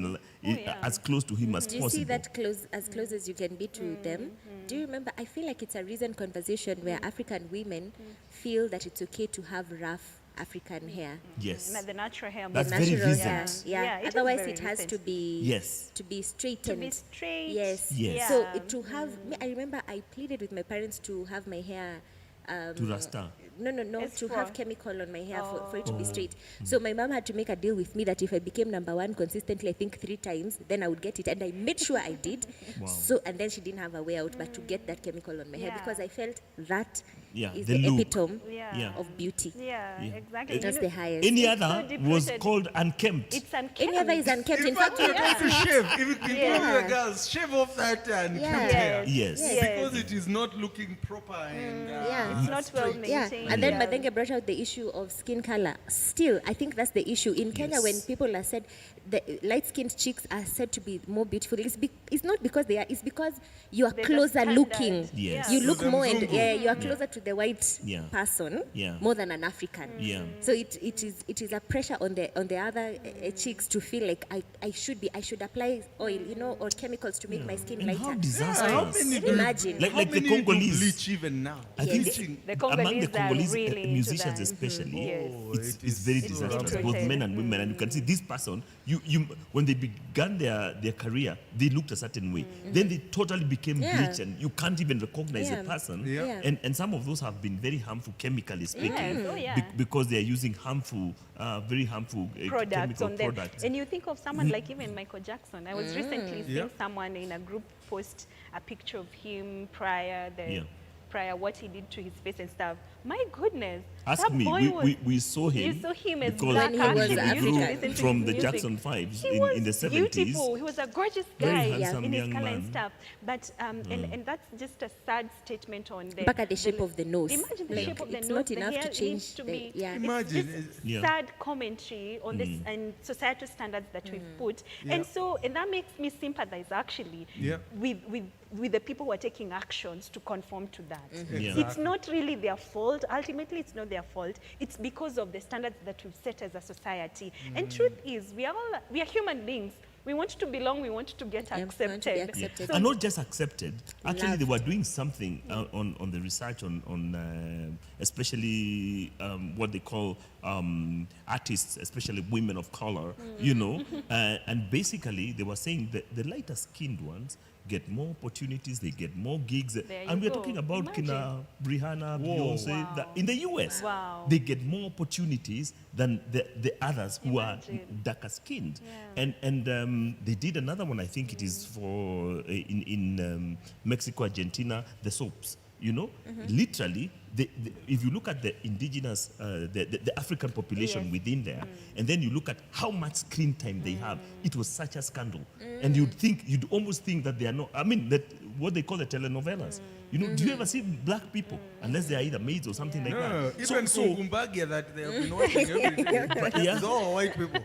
C: as close to him as
B: Do you
C: possible.
B: see that close as you can be to them? Do you remember? I feel like it's a recent conversation where African women feel that it's okay to have rough African hair.
C: Yes.
A: The natural hair.
C: That's
A: movement.
C: very
B: Natural
C: recent.
B: hair.
A: Yeah.
B: Yeah.
A: It is
B: Otherwise,
A: very
B: it has to
A: recent.
B: be
C: Yes.
B: to be straightened.
A: To be straight.
B: Yes.
C: Yes.
B: So
A: Yeah.
B: to have, I remember I pleaded with my parents to have my hair.
C: To Rasta.
B: No,
A: It's
B: to
A: for-
B: have chemical on my hair for it to be straight. So my mom had to make a deal with me that if I became number one consistently, I think 3 times, then I would get it. And I made sure I did.
C: Wow.
B: So, and then she didn't have a way out but to get that chemical on my hair,
A: Yeah.
B: because I felt that
C: Yeah,
B: is
C: the
B: the
C: look.
B: epitome
C: Yeah.
B: of beauty.
A: Yeah,
C: Yeah.
A: exactly.
C: It-
B: That's
A: You
B: the
A: know,
B: highest.
C: Any
A: It's so
C: other was
A: deep-rooted.
C: called unkempt.
A: It's unkempt.
B: Any other is unkempt. In fact,
D: you're trying to shave. If you can
B: Yeah.
D: the girls, shave off that and
B: Yeah.
D: keep hair.
C: Yes.
A: Yes.
D: Because it is not looking proper and
B: Yeah.
A: It's not well
D: straight.
B: yeah,
A: maintained.
B: and then Madenge brought out the issue of skin color. Still, I think that's the issue in Kenya.
C: Yes.
B: When people are said the light-skinned chicks are said to be more beautiful, it's not because they are. It's because you are
A: There's a
B: closer
A: standard.
B: looking.
C: Yes.
B: You
D: To
B: look
D: the
B: more, and
D: Mzungu.
B: you are closer to the white
C: Yeah.
B: person
C: Yeah.
B: more than an African.
C: Yeah.
B: So it is a pressure on the other chicks to feel like I should apply oil, or chemicals to make my skin
C: And
B: lighter.
C: how
D: How
C: disastrous.
D: many
B: Imagine.
C: Like
D: how
C: the
D: many do
C: Congolese.
D: bleach even now?
C: I think
D: Bleaching.
A: The
C: among the
A: Congolese are
C: Congolese
A: really into
C: musicians
A: that.
C: especially,
A: Yes.
C: it's
D: It is
C: very
D: so
C: disastrous,
A: rampant.
C: both men and women. And you can see this person, you when they began their career, they looked a certain way. Then they totally became
B: Yeah.
C: bleached, and you can't even recognize
B: Yeah.
C: the person.
D: Yeah.
B: Yeah.
C: And some of those have been very harmful chemically speaking,
A: Yes. Oh, yeah.
C: because they are using harmful, very harmful
A: Products
C: chemical
A: on them.
C: products.
A: And you think of someone like even Michael Jackson. I was recently seeing
D: Yeah.
A: someone in a group post a picture of him prior what he did to his face and stuff. My goodness.
C: Ask
A: that
C: me,
A: boy
C: we saw him.
A: You saw him as
C: because
A: black
B: When he was
A: actor. We used to
B: African.
A: listen to
C: from
A: his
C: the
A: music.
C: Jackson Fives
A: He
C: in
A: was
C: the 70s.
A: beautiful. He was a gorgeous
C: Very
A: guy
C: handsome
A: in his
C: young
A: color and
C: man.
A: stuff. But and that's just a sad statement on the
B: Back at the shape of the nose.
A: Imagine the
B: Like,
A: shape of the
B: it's
A: nose.
B: not
A: The
B: enough to
A: hair
B: change
A: needs to
B: the-
A: be.
B: yeah.
A: It's
D: Imagine,
A: just
C: Yeah.
A: sad commentary on this and societal standards that we've put.
D: Yeah.
A: And that makes me sympathize actually
D: Yeah.
A: with the people who are taking actions to conform to that.
C: Yeah.
A: It's not really their fault. Ultimately, it's not their fault. It's because of the standards that we've set as a society. And truth is, we are human beings. We want to belong. We want to get
B: Yeah, we want to be
A: accepted.
B: accepted.
C: And not just accepted. Actually, they
B: Loved.
C: were doing something on the research on especially what they call artists, especially women of color, and basically they were saying that the lighter skinned ones get more opportunities, they get more gigs.
A: There
C: And
A: you
C: we're
A: go.
C: talking about
A: Imagine.
C: Rihanna, Beyonce,
A: Wow.
C: in the US.
A: Wow.
C: They get more opportunities than the others who are
A: Imagine.
C: darker skinned.
A: Yeah.
C: And they did another one, I think it is for in Mexico, Argentina, the soaps. Literally, if you look at the indigenous, the African population
A: Yes.
C: within there, and then you look at how much screen time they have, it was such a scandal. And you'd almost think that they are not, that what they call the telenovelas. Do you ever see black people, unless they are either maids or something like
D: No,
C: that?
D: even Kumbagia that they have been watching every day.
C: But yeah.
D: It's all white people.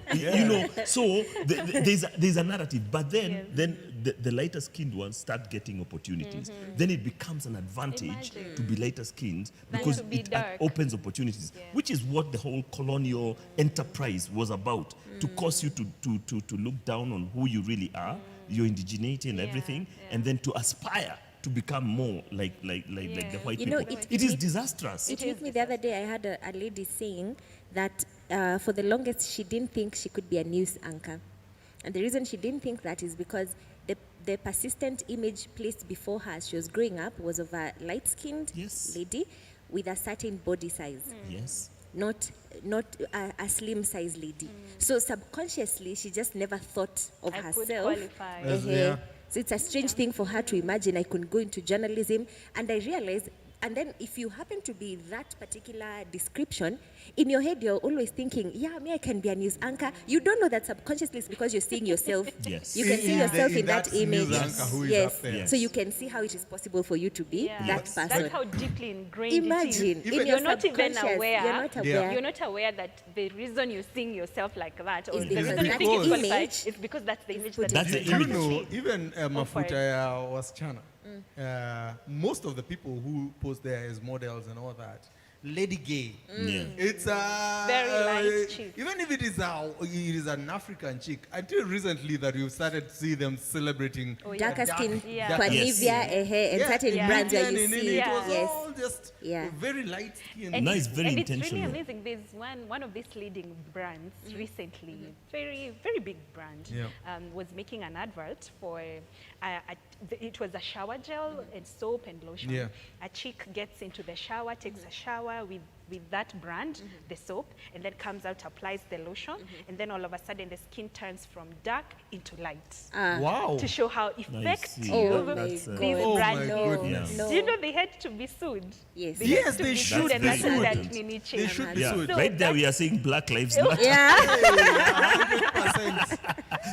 C: So there's a narrative, but then
A: Yes.
C: then the lighter skinned ones start getting opportunities. Then it becomes an advantage
A: Imagine.
C: to be lighter skinned
A: Than
C: because
A: to be
C: it
A: dark.
C: opens opportunities,
A: Yeah.
C: which is what the whole colonial enterprise was about, to cause you to look down on who you really are, your indigeneity and
A: Yeah,
C: everything,
A: yeah.
C: and then to aspire to become more like the white
B: You know,
C: people.
B: it-
C: It is
B: it-
C: disastrous.
B: It hit me the other day. I had a lady saying that for the longest she didn't think she could be a news anchor. And the reason she didn't think that is because the persistent image placed before her as she was growing up was of a light-skinned
C: Yes.
B: lady with a certain body size.
C: Yes.
B: Not a slim size lady. So subconsciously, she just never thought of
A: I could
B: herself.
A: qualify.
D: As- yeah.
B: So it's a strange thing for her to imagine I could go into journalism. And I realized and then if you happen to be that particular description, in your head you're always thinking, yeah, me I can be a news anchor. You don't know that subconsciously it's because you're seeing yourself.
C: Yes.
B: You can see yourself in that image.
D: news anchor who is
B: Yes.
D: up there.
C: Yes.
B: So you can see how it is possible for you to be
A: Yeah.
B: that person.
A: That's how deeply ingrained
B: Imagine,
A: it is.
B: in
A: You're
B: your
A: not even
B: subconscious,
A: aware.
B: you're not aware.
A: You're not aware that the reason you're seeing yourself like that, or
B: Is
A: the
B: because
A: reason you
B: that
A: think it's
B: image
A: qualified, is because that's the image that
C: That's
A: is
C: the
D: You
C: image.
D: know, even
A: Offered.
D: Mafuta ya wasichana, most of the people who post there as models and all that, lady gay.
C: Yeah.
D: It's a
A: Very light chick.
D: even if it is an African chick. Until recently, that you started to see them celebrating
A: Oh, yeah.
B: Darker skin,
A: Yeah.
B: kwa
C: Yes.
B: Nivea, and certain
A: Yeah.
B: brands where you
D: and
B: see.
D: it was
B: Yes.
D: all just
B: Yeah.
D: very light skin.
C: No, it's very
A: and it's
C: intentional.
A: really amazing. There's one of these leading brands recently, very big brand,
D: Yeah.
A: was making an advert for it was a shower gel and soap and lotion.
D: Yeah.
A: A chick gets into the shower, takes a shower with that brand, the soap, and then comes out, applies the lotion, and then all of a sudden the skin turns from dark into light.
D: Wow.
A: To show how effective
B: Oh my
A: these
B: God.
D: Oh
A: brand
D: my
A: is.
D: goodness.
B: No.
A: Do you know they had to be sued?
B: Yes.
A: They
D: Yes,
A: had to
D: they
A: be
D: should
A: sued and
C: be
A: that's
C: sued.
A: that mini
D: They
A: change.
D: should be
C: Yeah.
D: sued.
A: So
C: Right there, we
A: that's-
C: are saying Black Lives Matter.
B: Yeah.
D: 100%.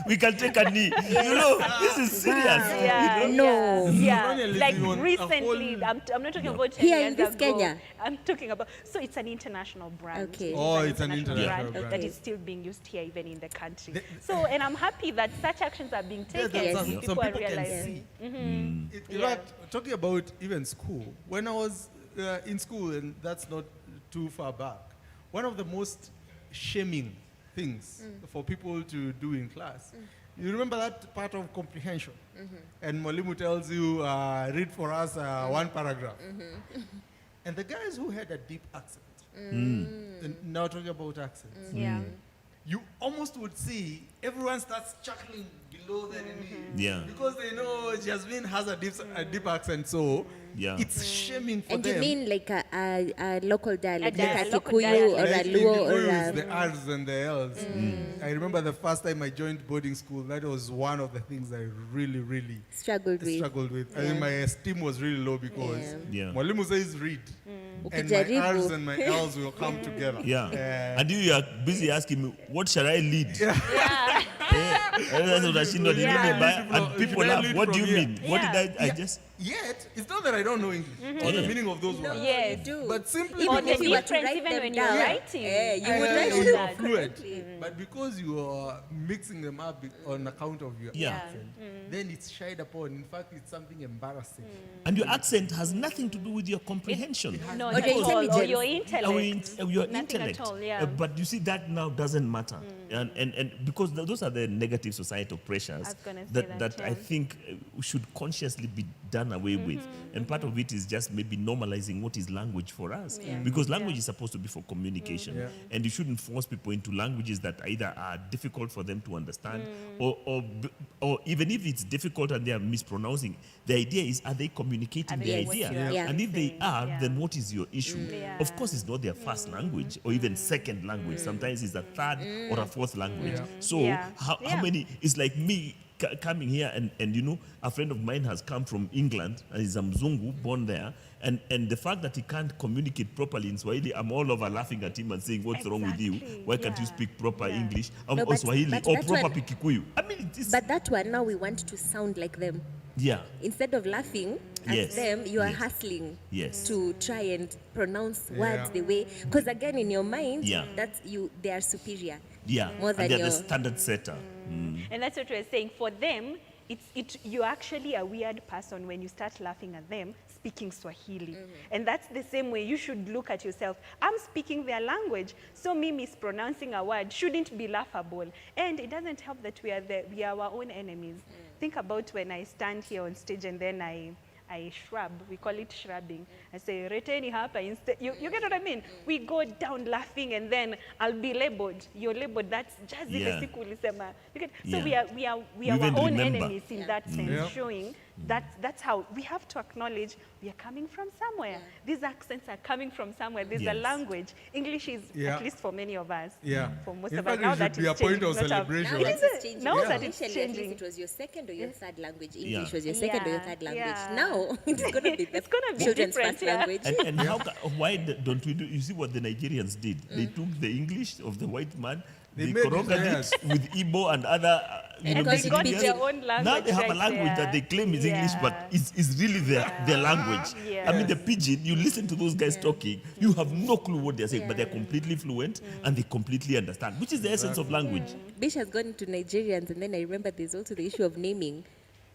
C: We can take a knee. You know, this is serious.
A: Yeah,
B: No.
A: yeah.
D: Colonialism
A: Like
D: on a
A: recently,
D: whole-
A: I'm not talking about 10
B: Here
A: years
B: in this
A: ago.
B: Kenya?
A: I'm talking about, so it's an international brand.
B: Okay.
D: Oh, it's an international brand.
A: that is still being used here, even in the country. So, and I'm happy that such actions are being
D: Yeah,
A: taken.
D: that
A: People
D: some
A: are
D: people can
A: realizing.
D: see. In
A: Yeah.
D: fact, talking about even school, when I was in school, and that's not too far back, one of the most shaming things for people to do in class, you remember that part of comprehension? And Mwalimu tells you, read for us one paragraph. And the guys who had a deep accent, and now talking about accents,
A: Yeah.
D: you almost would see everyone starts chuckling below their knee.
C: Yeah.
D: Because they know Jasmine has a deep accent, so
C: Yeah.
D: it's shaming for
B: And
D: them.
B: you mean like a local dialect,
A: A
B: like a
A: local
B: Kikuyu
A: dialect.
B: or a
D: Like in
B: Luo
D: Kikuyu,
B: or
D: it's
B: a...
D: the R's and the L's. I remember the first time I joined boarding school, that was one of the things I really
B: Struggled with.
D: struggled with. I mean, my esteem was really low because
C: Yeah.
D: Mwalimu says read. And my
B: Ukijaribu.
D: R's and my L's will come together.
C: Yeah. And you are busy asking me, what shall I lead?
A: Yeah.
C: That's what I should not
A: Yeah.
C: really buy. And people
D: Should I
C: laugh.
D: lead
C: What do
D: from
C: you
D: here?
C: mean? What did I
D: Yeah.
C: just...
D: Yet, it's not that I don't know English or the
C: Yeah.
D: meaning of those words.
A: Yes.
B: You do.
D: But simply
A: Or
B: Even
A: the
B: if you were to
A: difference
B: write
A: even
B: them
A: when you're
B: down,
A: writing.
B: you
A: I
B: would
A: know
B: write
A: that.
B: them
D: fluent.
B: correctly.
D: But because you are mixing them up on account of your
C: Yeah.
D: accent, then it's shied upon. In fact, it's something embarrassing.
C: And your accent has nothing to do with your comprehension.
A: Not
B: Or
A: at
B: the
A: all. Or
B: intelligence.
A: your intellect.
C: Your
A: Nothing
C: intellect.
A: at all, yeah.
C: But you see, that now doesn't matter. And because those are the negative societal pressures
A: was gonna say
C: that
A: that,
C: I
A: yeah.
C: think should consciously be done away with. And part of it is just maybe normalizing what is language for us. Because language is supposed to be for communication.
D: Yeah.
C: And you shouldn't force people into languages that either are difficult for them to understand or even if it's difficult and they are mispronouncing, the idea is, are they communicating
A: Are
C: the
A: they what
C: idea?
A: you are
B: Yeah.
C: And if they
A: saying?
C: are,
A: Yeah.
C: then what is your issue?
A: Yeah.
C: Of course, it's not their first language or even second language. Sometimes it's a third or a fourth language. So
A: Yeah.
C: how
A: Yeah.
C: many, it's like me coming here and you know, a friend of mine has come from England and is a Mzungu, born there. And the fact that he can't communicate properly in Swahili, I'm all over laughing at him and saying, what's wrong with you?
A: Exactly.
C: Why can't you
A: Yeah.
C: speak proper
A: Yeah.
C: English
B: No,
C: or
B: but-
C: Swahili
B: but
C: or
B: that
C: proper
B: one-
C: Kikuyu? I mean, it's,
B: But that one, now we want to sound like them.
C: yeah.
B: Instead of laughing at
C: Yes.
B: them, you are
C: Yes.
B: hustling
C: Yes.
B: to try and pronounce
D: Yeah.
B: words the way. Because again, in your mind,
C: Yeah.
B: that's you. They are superior.
C: Yeah.
B: More than
C: And they're
B: your...
C: the standard setter.
A: And that's what we're saying. For them, you're actually a weird person when you start laughing at them speaking Swahili. And that's the same way you should look at yourself. I'm speaking their language, so me mispronouncing a word shouldn't be laughable. And it doesn't help that we are our own enemies. Think about when I stand here on stage and then I shrub, we call it shrubbing. I say, reteni hapa instead. You get what I mean? We go down laughing and then I'll be labeled. You're labeled. That's just
C: Yeah.
A: the siku ulisema. You get, so
C: Yeah.
A: we are
C: We
A: our
C: even
A: own
C: remember.
A: enemies in that sense,
D: Yeah.
A: showing That's how we have to acknowledge we are coming from somewhere. These accents are coming from somewhere. There's a
C: Yes.
A: language. English is,
D: Yeah.
A: at least for many of us,
D: Yeah.
A: for most
D: In
A: of
D: fact,
A: us, now
D: it
A: that
D: should be
A: it's
D: a point
A: changing,
D: of
A: not a-
D: celebration.
B: Now that
A: Is it?
B: it's changing.
A: Now
B: because
A: that it's
B: initially, at least
A: changing.
B: it was your second or your third language.
C: Yeah.
B: English was your second or your
A: Yeah,
B: third language.
A: yeah.
B: Now it's going to be the
A: It's gonna be
B: children's
A: different,
B: first
A: yeah.
B: language.
C: And why don't we do? You see what the Nigerians did? They took the English of the white man,
D: They
C: they
D: made it
C: corrupted
D: theirs.
C: it with Igbo and other.
B: And
C: know,
B: because
C: big
B: it
A: got
C: areas.
A: their own language.
C: Now they have a
A: right
C: language
A: there.
C: that they claim is English, but
A: Yeah.
C: it's really their language. I mean, the pidgin. You listen to those guys talking, you have no clue what they're saying, but they're completely fluent and they completely understand, which is the essence of language.
B: Bish has gone to Nigerians, and then I remember there's also the issue of naming.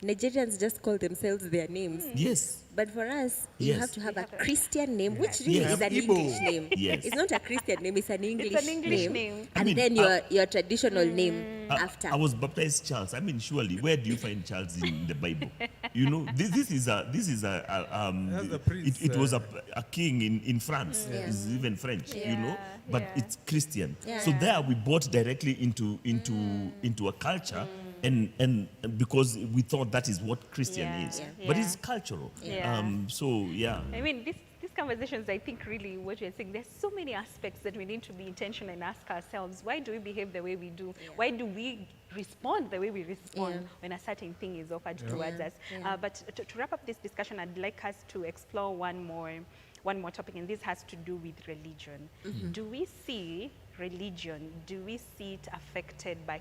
B: Nigerians just call themselves their names.
C: Yes.
B: But for us, you
C: Yes.
B: have to have a Christian name, which really
C: Yes.
B: is an
D: Igbo.
B: English name.
C: Yes.
B: It's not a Christian name, it's an English,
A: English name.
B: And
C: I mean,
B: then your traditional name after.
C: I was baptized Charles. I mean, surely, where do you find Charles in the Bible? You know, this is a
D: That's the prince,
C: it was a king in France.
B: Yeah.
C: It's even French, you know,
A: Yeah,
C: but
A: yeah.
C: it's Christian.
B: Yeah.
C: So there we bought directly into a culture. And because we thought that is what Christian
A: Yeah.
C: is,
A: Yeah.
C: but
A: Yeah.
C: it's cultural.
A: Yeah.
C: So yeah.
A: I mean, these conversations, I think really what you're saying, there's so many aspects that we need to be intentional and ask ourselves, why do we behave the way we do? Why do we respond the way we respond
B: Yeah.
A: when a certain thing is offered towards us?
B: Yeah.
A: But to wrap up this discussion, I'd like us to explore one more topic, and this has to do with religion. Do we see religion, do we see it affected by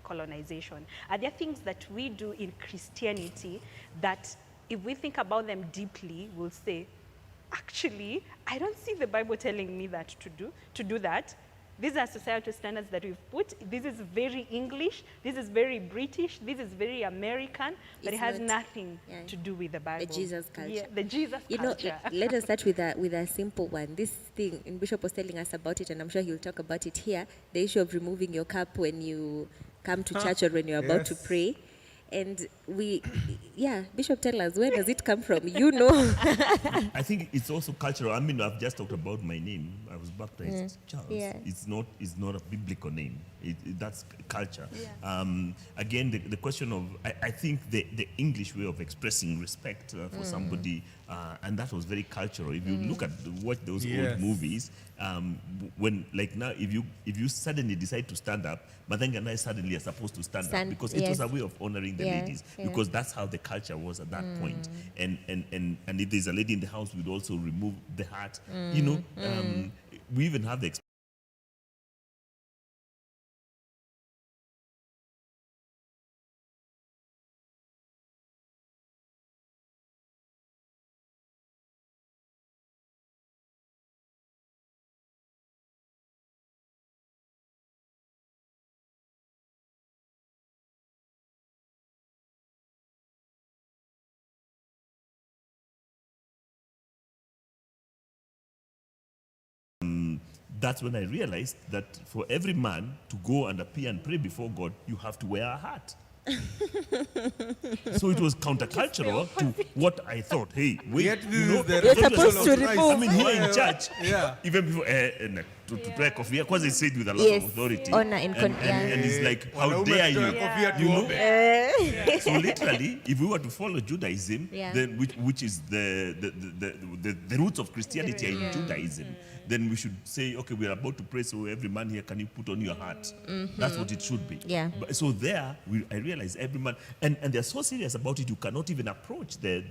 A: colonization? Are there things that we do in Christianity that if we think about them deeply, we'll say, actually, I don't see the Bible telling me that to do that. These are societal standards that we've put. This is very English, this is very British, this is very American, but
B: It's
A: it has
B: not-
A: nothing
B: yeah.
A: to do with the Bible.
B: Jesus culture.
A: Yeah, the Jesus
B: You know,
A: culture.
B: let us start with a simple one. This thing, and Bishop was telling us about it, and I'm sure he'll talk about it here. The issue of removing your cap when you come to church or when you're about to
D: Yes.
B: pray. And Bishop, tell us, where does it come from? You know.
C: I think it's also cultural. I mean, I've just talked about my name. I was baptized Charles.
B: Yeah.
C: It's not a biblical name. That's culture.
A: Yeah.
C: Again, the question of I think the English way of expressing respect for somebody, and that was very cultural. If you look at watch those
D: Yes.
C: old movies, when like now, if you suddenly decide to stand up, Madanga and I suddenly are supposed to stand up because it was a way of honoring the ladies, because that's how the culture was at that point. And if there's a lady in the house, we'd also remove the hat. You know, we even have the that's when I realized that for every man to go and appear and pray before God, you have to wear a hat. So it was countercultural to what I thought. Hey, wait,
D: Yet this
C: you know,
D: is the
C: you're
D: supposed to
C: I mean, here in church,
D: Yeah.
C: even before to try coffee, because they said with a lot
B: Yes.
C: of authority.
B: Honor and
C: and it's like, how
D: Wanaume
C: dare
D: kutoa
C: you?
D: kofia
C: You know?
D: tuombe.
C: So literally, if we were to follow Judaism,
B: Yeah.
C: then which is the roots of Christianity are in Judaism, then we should say, okay, we are about to pray, so every man here, can you put on your hat? That's what it should be.
B: Yeah.
C: So there, I realized every man, and they're so serious about it, you cannot even approach the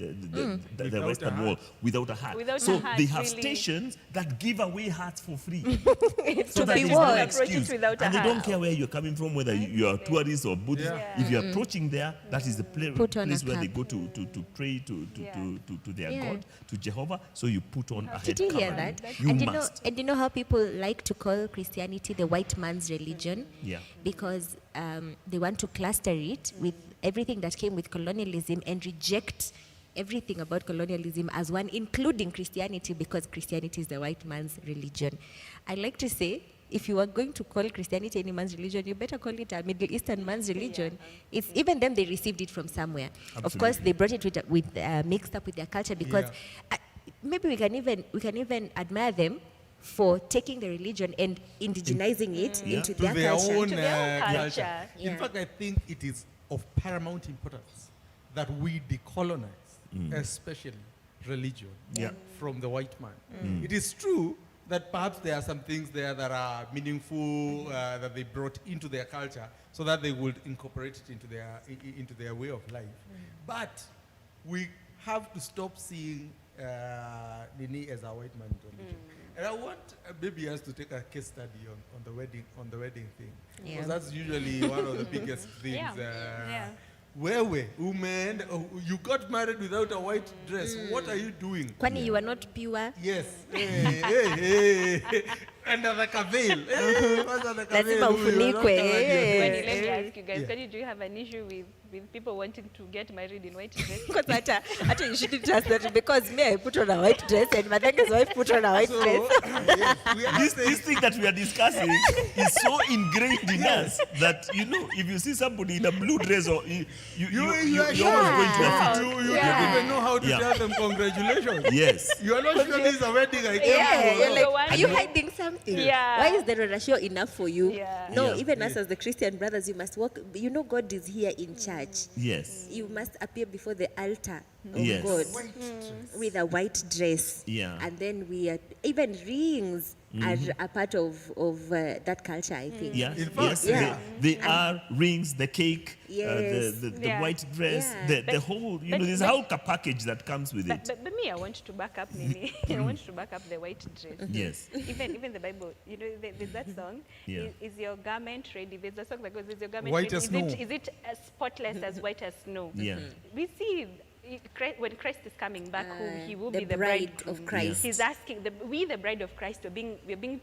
D: Without a
C: Western
D: hat.
C: Wall without a hat.
A: Without
C: so
A: a hat,
C: they have
A: really.
C: stations that give away hats for free.
A: To
C: that
A: be
C: there's no
A: worn. Approach it
C: excuse.
A: without a
C: And they
A: hat.
C: don't care where you're coming from, whether you're a tourist or Buddhist.
D: Yeah.
C: If you're approaching there, that is the
B: Put on a
C: place where they
B: cap.
C: go to pray to their
B: Yeah.
C: God, to Jehovah. So you put on a head
B: Did you hear
C: covering.
B: that?
C: You
B: and
C: must.
B: you know how people like to call Christianity the white man's religion?
C: Yeah.
B: Because they want to cluster it with everything that came with colonialism and reject everything about colonialism as one, including Christianity, because Christianity is the white man's religion. I like to say, if you are going to call Christianity any man's religion, you better call it a Middle Eastern man's religion. It's even them, they received it from somewhere. Of course,
C: Absolutely.
B: they brought it with mixed up with their culture, because maybe we can even admire them for taking the religion and indigenizing it
C: Yeah.
B: into
D: To
B: their
D: their
B: culture.
D: own
A: To their own
D: culture.
A: culture.
B: Yeah.
D: In fact, I think it is of paramount importance that we decolonize, especially religion, from the white man. It is true that perhaps there are some things there that are meaningful that they brought into their culture so that they would incorporate it into their way of life. But we have to stop seeing Nini as a white man religion. And I want maybe us to take a case study on the wedding thing, because that's usually one of the biggest things. Wewe, woman, you got married without a white dress. What are you doing?
B: Kwani you are not pure?
D: Yes. Hey. Under the veil.
B: Lazima ufunikwe.
A: Let me ask you guys, do you have an issue with people wanting to get married in white dress?
B: Because hata you shouldn't trust that, because me, I put on a white dress and Madanga's wife put on a white dress.
C: This thing that we are discussing is so ingrained in us that, if you see somebody in a blue dress, or you're almost going to a fit.
D: You don't even know how to tell them congratulations.
C: Yes.
D: You are not sure this is a wedding I came to.
B: You're like, are you hiding something?
A: Yeah.
B: Why is the ratio enough for you?
A: Yeah.
B: No, even us as the Christian brothers, you must walk. God is here in church.
C: Yes.
B: You must appear before the altar of
C: Yes.
B: God with a white dress.
C: Yeah.
B: And then even rings are a part of that culture, I think.
C: Yeah.
D: In fact,
C: Yes. They are rings, the cake,
B: Yes.
C: the white dress,
B: Yeah.
C: the whole, there's a whole package that comes with it.
A: But me, I want to back up Nini. I want to back up the white dress.
C: Yes.
A: Even the Bible, there's that song.
C: Yeah.
A: Is your garment ready? There's a song that goes, "Is your garment
D: White
A: ready?
D: as snow.
A: Is it as spotless as white as snow?"
C: Yeah.
A: We see when Christ is coming back home, he will
B: the
A: be the
B: bride
A: bridegroom.
B: of Christ.
A: He's asking, we the bride of Christ, we're being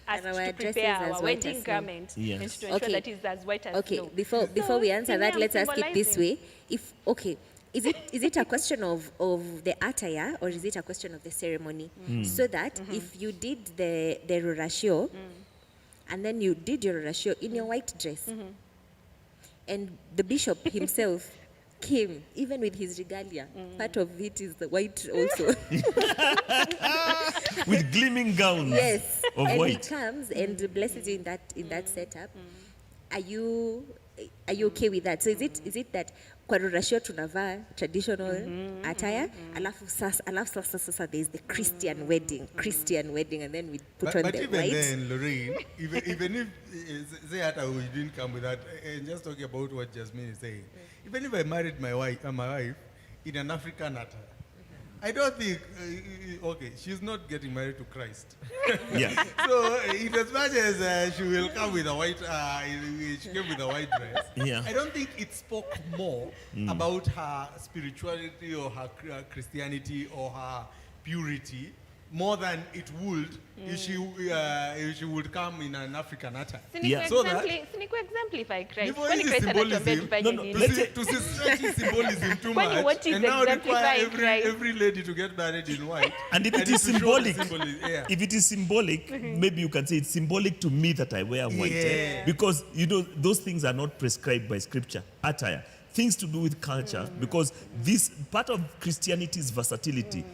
A: asked
B: And our
A: to
B: dresses
A: prepare
B: as
A: our
B: white
A: wedding
B: as snow.
A: garment
C: Yes.
A: and to ensure
B: Okay.
A: that it's as white as
B: Okay,
A: snow.
B: before we answer
A: to me,
B: that,
A: I'm
B: let's ask it this
A: symbolizing.
B: way. Is it a question of the attire, or is it a question of the ceremony? So that if you did the rorashio, and then you did your rorashio in your white dress, and the bishop himself came, even with his regalia, part of it is the white also.
C: With gleaming gowns
B: Yes,
C: of
B: and
C: white.
B: he comes and blesses you in that setup. Are you okay with that? So is it that kwa rorashio tunavaa traditional attire, alafu sasa there's the Christian wedding, and then we put on
D: But
B: the
D: even
B: white.
D: then, Lorraine, even if say hata we didn't come with that, and just talking about what Jasmine is saying, even if I married my wife in an African attire, I don't think she's not getting married to Christ.
C: Yeah.
D: So in as much as she will come with a white, she came with a white dress.
C: Yeah.
D: I don't think it spoke more about her spirituality or her Christianity or her purity more than it would if she would come in an African attire.
C: Yeah.
D: So that
A: exemplify Christ.
D: Before
A: Kwani
D: hizi
A: Christ
D: symbolism,
A: anatuambia
C: no,
A: tufanye
C: no,
A: nini?
C: let's
D: to stretch his symbolism too
A: Kwani
D: much,
A: what is
D: and now require
A: exemplifying Christ?
D: every lady to get married in white.
C: And if
D: I
C: it
D: need
C: is
D: to show the
C: symbolic,
D: yeah.
C: if it is symbolic, maybe you can say it's symbolic to me that I wear white.
D: Yeah.
C: Because, those things are not prescribed by scripture. Attire. Things to do with culture. Because this part of Christianity's versatility,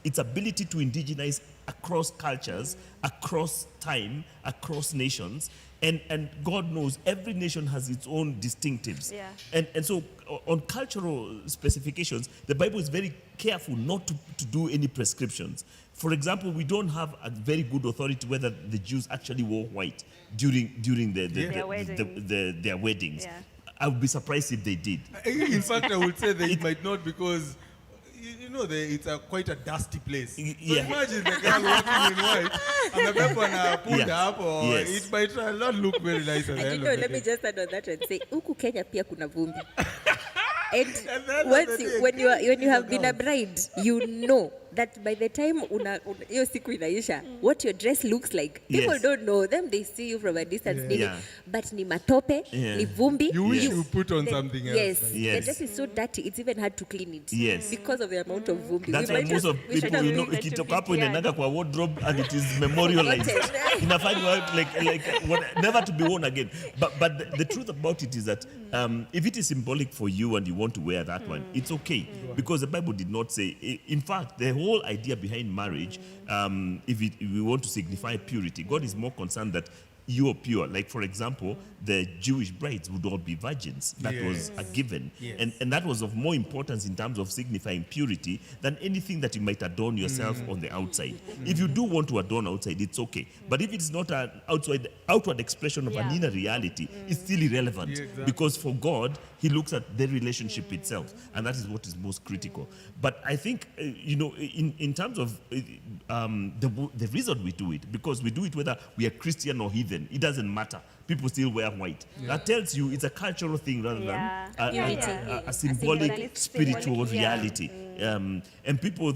C: its ability to indigenize across cultures, across time, across nations. And God knows every nation has its own distinctives.
A: Yeah.
C: And so on cultural specifications, the Bible is very careful not to do any prescriptions. For example, we don't have a very good authority whether the Jews actually wore white during their weddings.
A: Yeah.
C: I would be surprised if they did.
D: In fact, I would say that it might not, because it's quite a dusty place. So
C: Yeah.
D: imagine the girl walking in white and the people are pulled
C: Yeah.
D: up, or
C: Yes.
D: it might not look very nice at the end of the
B: Let me
D: day.
B: just add on that and say, huku Kenya pia kuna vumbi.
D: And then
B: When you have been a bride, you know that by the time hiyo siku inaisha, what your dress looks like. People
C: Yes.
B: don't know them, they see you from a distance.
D: Yeah.
B: Nini,
C: Yeah.
B: but ni matope,
C: Yeah.
B: ni vumbi.
D: You wish
C: Yes.
D: you put on
B: The-
D: something else.
B: Yes,
D: like-
C: Yes.
B: the dress is so dirty, it's even hard to clean it.
C: Yes.
B: Because of the amount of vumbi.
C: That's
B: We
C: why
B: might
C: most
B: have-
C: of
B: we should
C: people,
B: have
A: been-
C: ikitoka hapo inaendaga kwa wardrobe and it is memorialized. Inafanywa never to be worn again. But the truth about it is that if it is symbolic for you and you want to wear that one, it's okay. Because the Bible did not say, in fact, the whole idea behind marriage, if we want to signify purity, God is more concerned that you're pure. Like, for example, the Jewish brides would all be virgins. That was a given.
D: Yes.
C: And that was of more importance in terms of signifying purity than anything that you might adorn yourself on the outside. If you do want to adorn outside, it's okay. But if it's not an outward expression of an inner reality, it's still irrelevant.
D: Yeah, exactly.
C: Because for God, he looks at the relationship itself. And that is what is most critical. But I think, in terms of the reason we do it, because we do it whether we are Christian or heathen, it doesn't matter. People still wear white. That tells you it's a cultural thing rather than a symbolic, spiritual reality. And people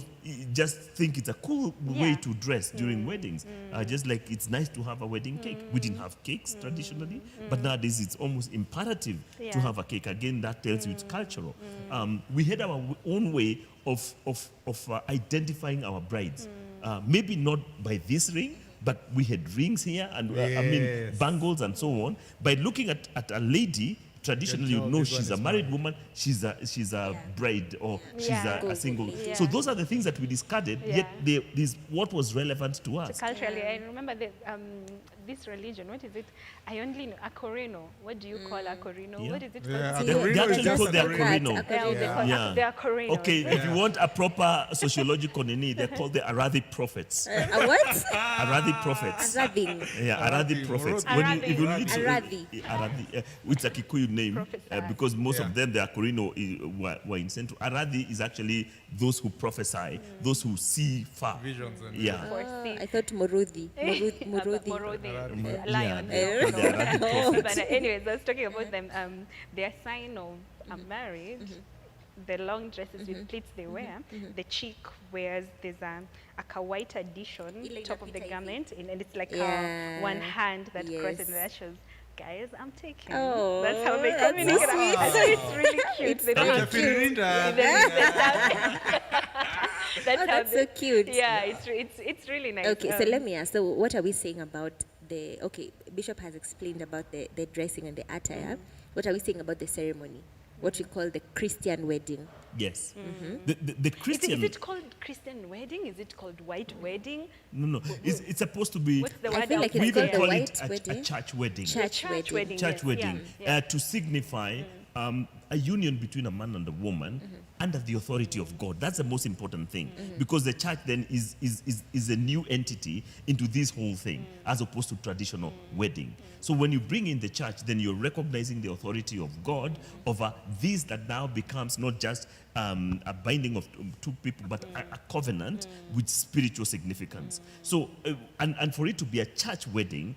C: just think it's a cool way to dress during weddings. Just like it's nice to have a wedding cake. We didn't have cakes traditionally, but nowadays it's almost imperative to have a cake. Again, that tells you it's cultural. We had our own way of identifying our brides. Maybe not by this ring, but we had rings here and bangles and so on. By looking at a lady, traditionally you know she's a married woman, she's a bride, or she's a single. So those are the things that we discarded, yet this what was relevant to us.
A: So culturally, I remember this religion, what is it? I only know Acorino. What do you call Acorino?
C: Yeah.
A: What is it
D: Yeah,
A: called?
C: They
D: Acorino
C: actually
D: is just
C: call their
D: Acorino.
C: Acorino.
A: They are Acorino.
C: Okay, if you want a proper sociological nini, they're called the Arabic prophets.
B: A what?
C: Arabic prophets.
B: Arabic.
C: Yeah, Arabic prophets.
A: Arabic.
C: If you read
B: Arabi.
C: it's a Kikuyu name
A: Prophesy.
C: because most of them, the Akorino, were in Central. Aradi is actually those who prophesy, those who see far.
D: Visions and
C: Yeah.
B: I thought Morudi. Morudi.
A: Morodi, lion.
C: Yeah, the Arabic prophets.
A: But anyways, I was talking about them. Their sign of marriage, the long dresses with pleats they wear, the chick wears, there's a kawaii addition,
B: Ile
A: top of the
B: inapita
A: garment, and it's like
B: Yeah.
A: one hand that crosses,
B: Yes.
A: and that shows, guys, I'm taking.
B: Oh,
A: That's how they
B: that's
A: communicate.
B: sweet.
A: I think it's really cute. They don't have That's
B: Oh,
A: how
B: that's so cute.
A: Yeah, it's really nice.
B: Okay, so let me ask. So, what are we saying about the? Okay, Bishop has explained about the dressing and the attire. What are we saying about the ceremony? What we call the Christian wedding.
C: Yes. The Christian.
A: Is it called Christian wedding? Is it called white wedding?
C: No. It's supposed to be.
A: What's the
B: I
A: word?
B: feel like
C: We
B: it's
C: even
B: called the
C: call
B: white
C: it a
B: wedding.
C: church wedding.
B: Church wedding.
C: Church
A: yes,
C: wedding,
A: yeah.
C: to signify a union between a man and a woman under the authority of God. That's the most important thing, because the church then is a new entity into this whole thing, as opposed to traditional wedding. So when you bring in the church, then you're recognizing the authority of God over this that now becomes not just a binding of two people, but a covenant with spiritual significance. So, and for it to be a church wedding,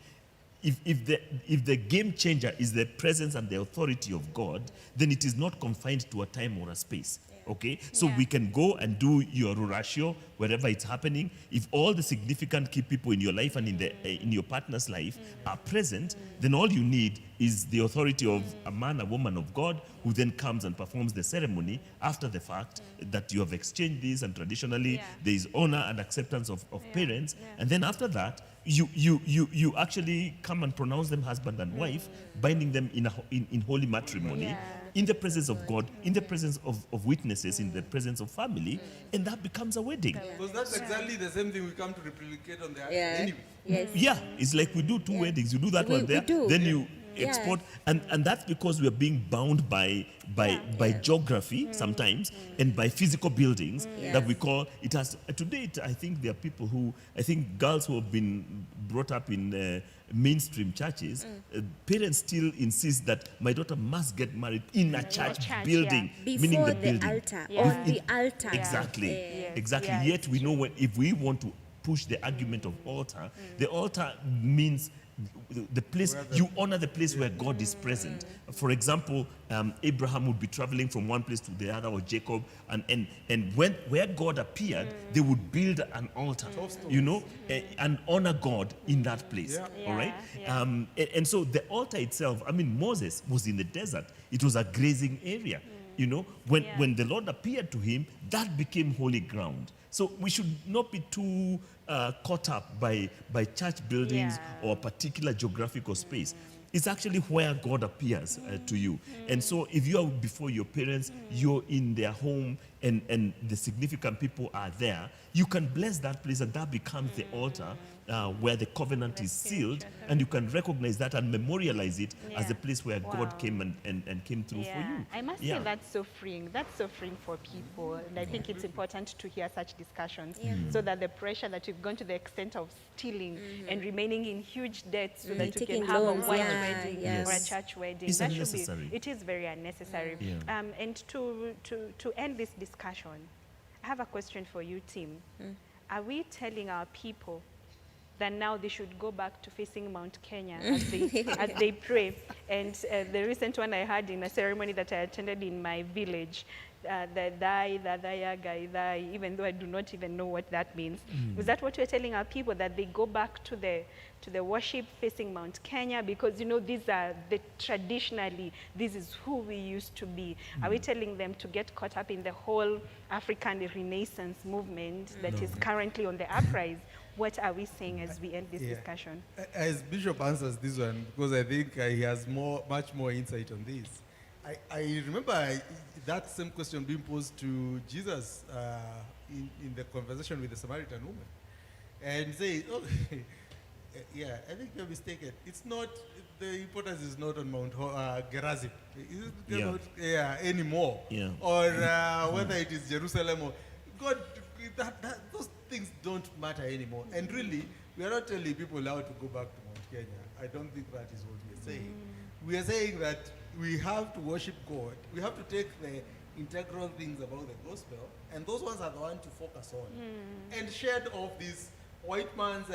C: if the game changer is the presence and the authority of God, then it is not confined to a time or a space. Okay, so we can go and do your rurashio wherever it's happening. If all the significant key people in your life and in your partner's life are present, then all you need is the authority of a man, a woman of God, who then comes and performs the ceremony after the fact that you have exchanged this, and traditionally there is honor and acceptance of parents, and then after that you actually come and pronounce them husband and wife, binding them in holy matrimony. In the presence of God, in the presence of witnesses, in the presence of family, and that becomes a wedding.
D: Because that's exactly the same thing we come to replicate on the earth
B: Yeah.
D: anyway.
B: Yes.
C: Yeah, it's like we do two weddings. You do that
B: We-
C: one there,
B: we do.
C: then you
B: Yeah.
C: export, and that's because we are being bound by geography sometimes and by physical buildings that we call it has. Today, I think there are people who, I think girls who have been brought up in mainstream churches, parents still insist that my daughter must get married in a church building, meaning
B: Before
C: the
B: the
C: building.
B: altar.
A: Yeah.
B: On the altar.
C: Exactly.
A: Yes.
C: Exactly.
A: Yeah,
C: Yet we know if we want to push the argument of altar, the altar means the place, you honor the place where God is present. For example, Abraham would be traveling from one place to the other, or Jacob, and where God appeared, they would build an altar, and honor God in that place. All right? And so the altar itself, Moses was in the desert. It was a grazing area. When the Lord appeared to him, that became holy ground. So we should not be too caught up by church buildings or a particular geographical space. It's actually where God appears to you. And so if you are before your parents, you're in their home, and the significant people are there, you can bless that place, and that becomes the altar where the covenant is sealed, and you can recognize that and memorialize it as a place where God came and came through for you.
A: I must say that's so freeing. That's so freeing for people. And I think it's important to hear such discussions so that the pressure that you've gone to the extent of stealing and remaining in huge debts so that you
B: Taking
A: can have
B: loans,
A: a white wedding
B: yes.
A: or a church wedding.
C: It's
A: That
C: unnecessary.
A: it is very unnecessary. And to end this discussion, I have a question for you, Tim. Are we telling our people that now they should go back to facing Mount Kenya as they pray? And the recent one I had in a ceremony that I attended in my village, the Dai, the Dayaga, Dai, even though I do not even know what that means. Was that what you're telling our people, that they go back to the worship facing Mount Kenya? Because, you know, these are traditionally, this is who we used to be. Are we telling them to get caught up in the whole African Renaissance movement that is currently on the uprise? What are we saying as we end this discussion?
D: As Bishop answers this one, because I think he has much more insight on this. I remember that same question being posed to Jesus in the conversation with the Samaritan woman. And say, oh, yeah, I think you're mistaken. It's not, the importance is not on Mount Gerizim. Anymore.
C: Yeah.
D: Or whether it is Jerusalem or God, those things don't matter anymore. And really, we are not telling people how to go back to Mount Kenya. I don't think that is what we are saying. We are saying that we have to worship God. We have to take the integral things about the gospel, and those ones are the ones to focus on. And shed off this white man's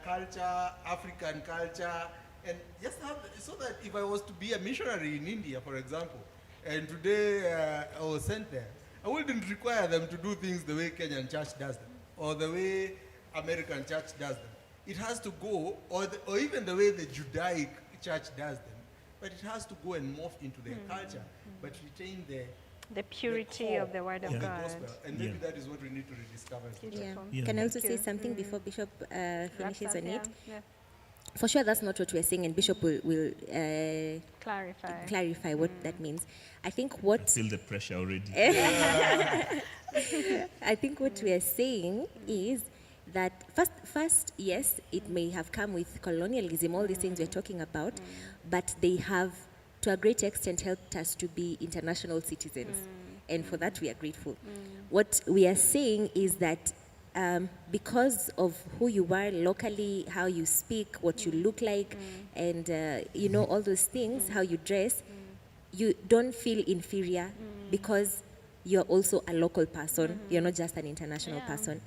D: culture, African culture, and just have, so that if I was to be a missionary in India, for example, and today I was sent there, I wouldn't require them to do things the way Kenyan church does them, or the way American church does them. It has to go, or even the way the Judaic church does them, but it has to go and morph into their culture, but retain
A: the purity
D: core
A: of the Word of
D: the
A: God.
D: gospel. And maybe that is what we need to rediscover.
B: Yeah. Can I also say something before Bishop finishes on it?
A: Yeah.
B: For sure, that's not what we're saying, and Bishop will
A: Clarify.
B: what that means. I think
C: I
B: what
C: feel the pressure already.
B: I think what we are saying is that first, yes, it may have come with colonialism, all these things we're talking about, but they have, to a great extent, helped us to be international citizens. And for that, we are grateful. What we are saying is that because of who you are locally, how you speak, what you look like, and you know, all those things, how you dress, you don't feel inferior because you're also a local person. You're not just an international person.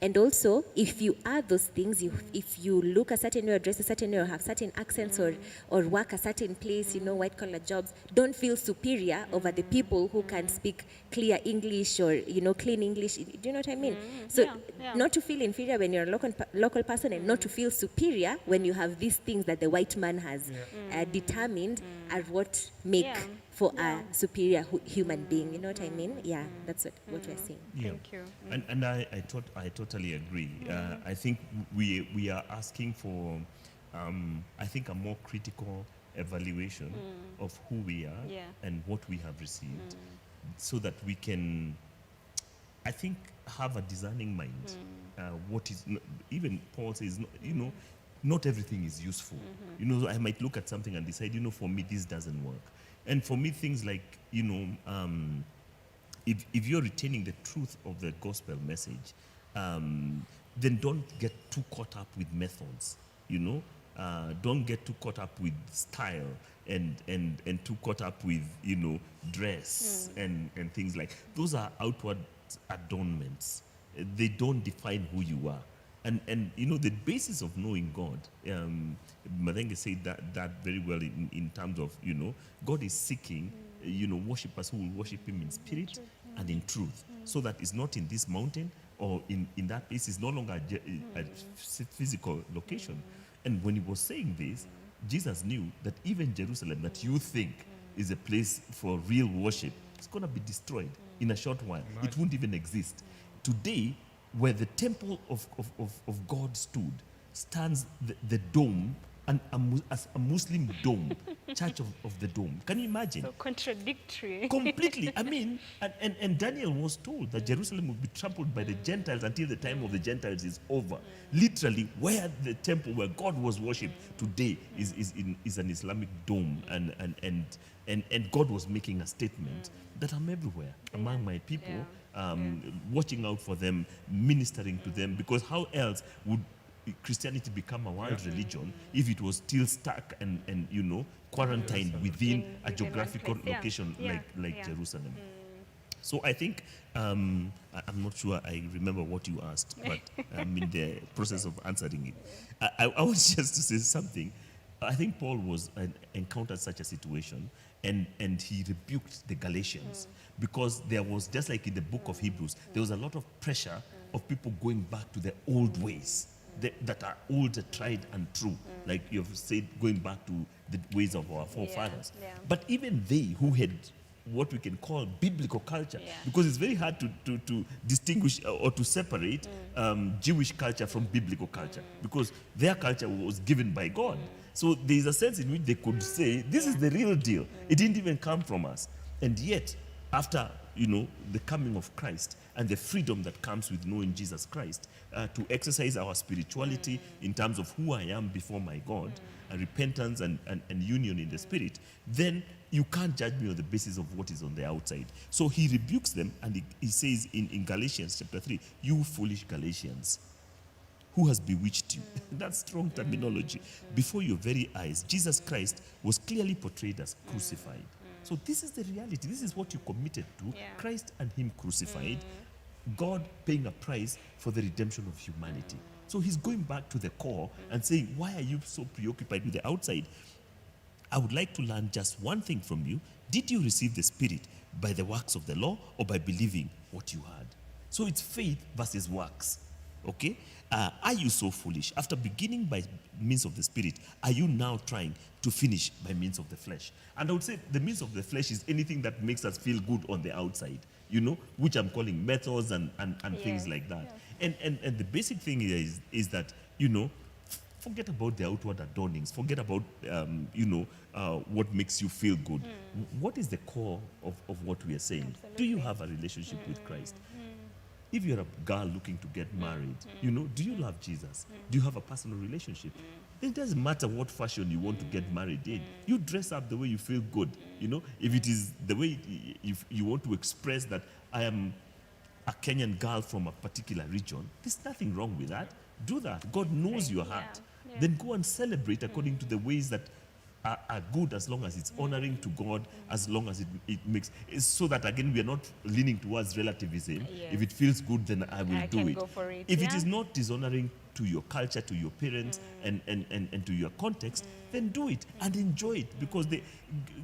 B: And also, if you are those things, if you look a certain way or dress a certain way or have certain accents or work a certain place, you know, white-collar jobs, don't feel superior over the people who can speak clear English or, you know, clean English. Do you know what I mean? So not to feel inferior when you're a local person, and not to feel superior when you have these things that the white man has determined are what make for a superior human being. You know what I mean? Yeah, that's what we're saying.
C: Yeah.
A: Thank you.
C: And I totally agree. I think we are asking for, I think, a more critical evaluation of who we are and what we have received, so that we can, I think, have a discerning mind. What is, even Paul says, you know, not everything is useful. You know, I might look at something and decide, you know, for me this doesn't work. And for me, things like, you know, if you're retaining the truth of the gospel message, then don't get too caught up with methods, you know. Don't get too caught up with style and too caught up with, you know, dress and things like, those are outward adornments. They don't define who you are. And you know, the basis of knowing God, Madenge said that very well in terms of, you know, God is seeking, you know, worshippers who will worship Him in spirit and in truth, so that it's not in this mountain or in that place. It's no longer a physical location. And when He was saying this, Jesus knew that even Jerusalem, that you think is a place for real worship, it's going to be destroyed in a short while. It won't even exist. Today, where the temple of God stood, stands the dome as a Muslim dome, Church of the Dome. Can you imagine?
A: So contradictory.
C: Completely. I mean, and Daniel was told that Jerusalem would be trampled by the Gentiles until the time of the Gentiles is over. Literally, where the temple where God was worshipped today is an Islamic dome, and God was making a statement that I'm everywhere among my people, watching out for them, ministering to them, because how else would Christianity become a world religion if it was still stuck and quarantined within a geographical
A: one place,
C: location like Jerusalem? So I think I'm not sure I remember what you asked, but I'm in the process of answering it. I was just to say something. I think Paul encountered such a situation, and he rebuked the Galatians because there was, just like in the book of Hebrews, there was a lot of pressure of people going back to their old ways that are old, tried, and true. Like you've said, going back to the ways of our forefathers. But even they who had what we can call biblical culture, because it's very hard to distinguish or to separate Jewish culture from biblical culture, because their culture was given by God. So there is a sense in which they could say, this is the real deal. It didn't even come from us. And yet, after the coming of Christ and the freedom that comes with knowing Jesus Christ, to exercise our spirituality in terms of who I am before my God, and repentance and union in the Spirit, then you can't judge me on the basis of what is on the outside. So he rebukes them, and he says in Galatians chapter 3, you foolish Galatians, who has bewitched you? That's strong terminology. Before your very eyes, Jesus Christ was clearly portrayed as crucified. So this is the reality. This is what you committed to. Christ and him crucified. God paying a price for the redemption of humanity. So he's going back to the core and saying, why are you so preoccupied with the outside? I would like to learn just one thing from you. Did you receive the Spirit by the works of the law or by believing what you heard? So it's faith versus works. Okay? Are you so foolish? After beginning by means of the Spirit, are you now trying to finish by means of the flesh? And I would say the means of the flesh is anything that makes us feel good on the outside, which I'm calling methods and things like that. And the basic thing is that, forget about the outward adornings. Forget about, what makes you feel good. What is the core of what we are saying? Absolutely. Do you have a relationship with Christ? If you're a girl looking to get married, do you love Jesus? Do you have a personal relationship? It doesn't matter what fashion you want to get married in. You dress up the way you feel good. If it is the way you want to express that I am a Kenyan girl from a particular region, there's nothing wrong with that. Do that. God knows your heart. Then go and celebrate according to the ways that are good, as long as it's honoring to God, as long as it makes, so that again we are not leaning towards relativism. If it feels good, then I will do it.
A: Go for it.
C: If it is not dishonoring to your culture, to your parents, and to your context, then do it and enjoy it, because the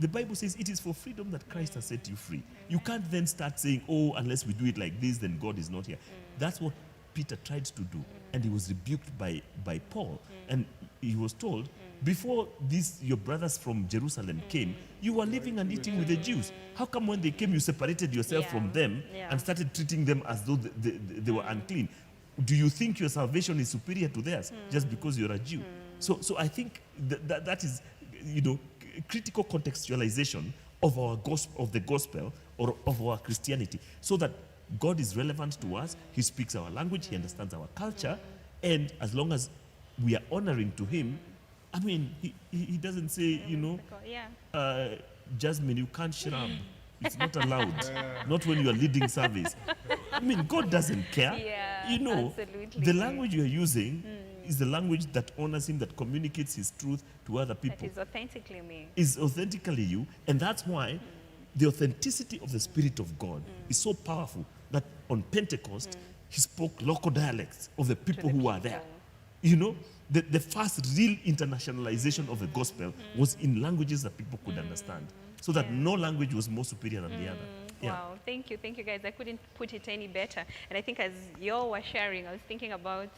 C: Bible says it is for freedom that Christ has set you free. You can't then start saying, oh, unless we do it like this, then God is not here. That's what Peter tried to do, and he was rebuked by Paul, and he was told, before your brothers from Jerusalem came, you were living and eating with the Jews. How come when they came, you separated yourself from them and started treating them as though they were unclean? Do you think your salvation is superior to theirs just because you're a Jew? So I think that is, critical contextualization of the gospel or of our Christianity, so that God is relevant to us. He speaks our language. He understands our culture. And as long as we are honoring to him, I mean, he doesn't say, Jasmine, you can't shrub. It's not allowed. Not when you are leading service. I mean, God doesn't care.
A: Absolutely.
C: The language you are using is the language that honors him, that communicates his truth to other people.
A: That is authentically me.
C: Is authentically you. And that's why the authenticity of the Spirit of God is so powerful that on Pentecost, he spoke local dialects of the people who were there. The first real internationalization of the gospel was in languages that people could understand, so that no language was more superior than the other.
A: Wow, thank you, guys. I couldn't put it any better. And I think as you all were sharing, I was thinking about,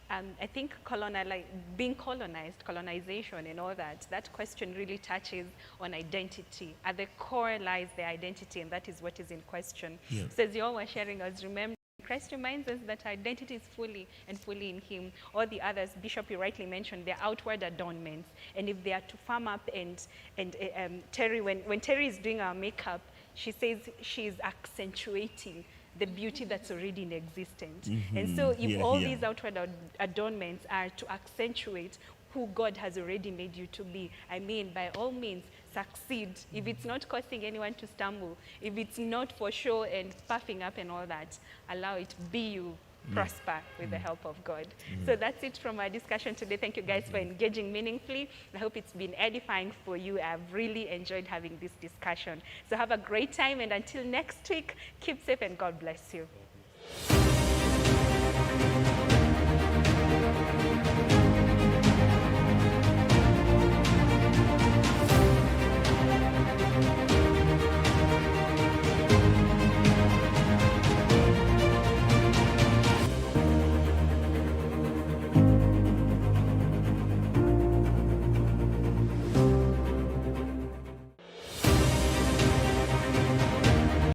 A: I think being colonized, colonization and all that, that question really touches on identity. At the core lies the identity, and that is what is in question. So as you all were sharing, I was remembering Christ reminds us that our identity is fully and fully in him. All the others, Bishop, you rightly mentioned, they're outward adornments. And if they are to farm up and Terry, when Terry is doing our makeup, she says she's accentuating the beauty that's already in existence. And so if all these outward adornments are to accentuate who God has already made you to be, I mean, by all means, succeed. If it's not causing anyone to stumble, if it's not for show and puffing up and all that, allow it, be you, prosper with the help of God. So that's it from our discussion today. Thank you guys for engaging meaningfully. I hope it's been edifying for you. I've really enjoyed having this discussion. So have a great time, and until next week, keep safe and God bless you.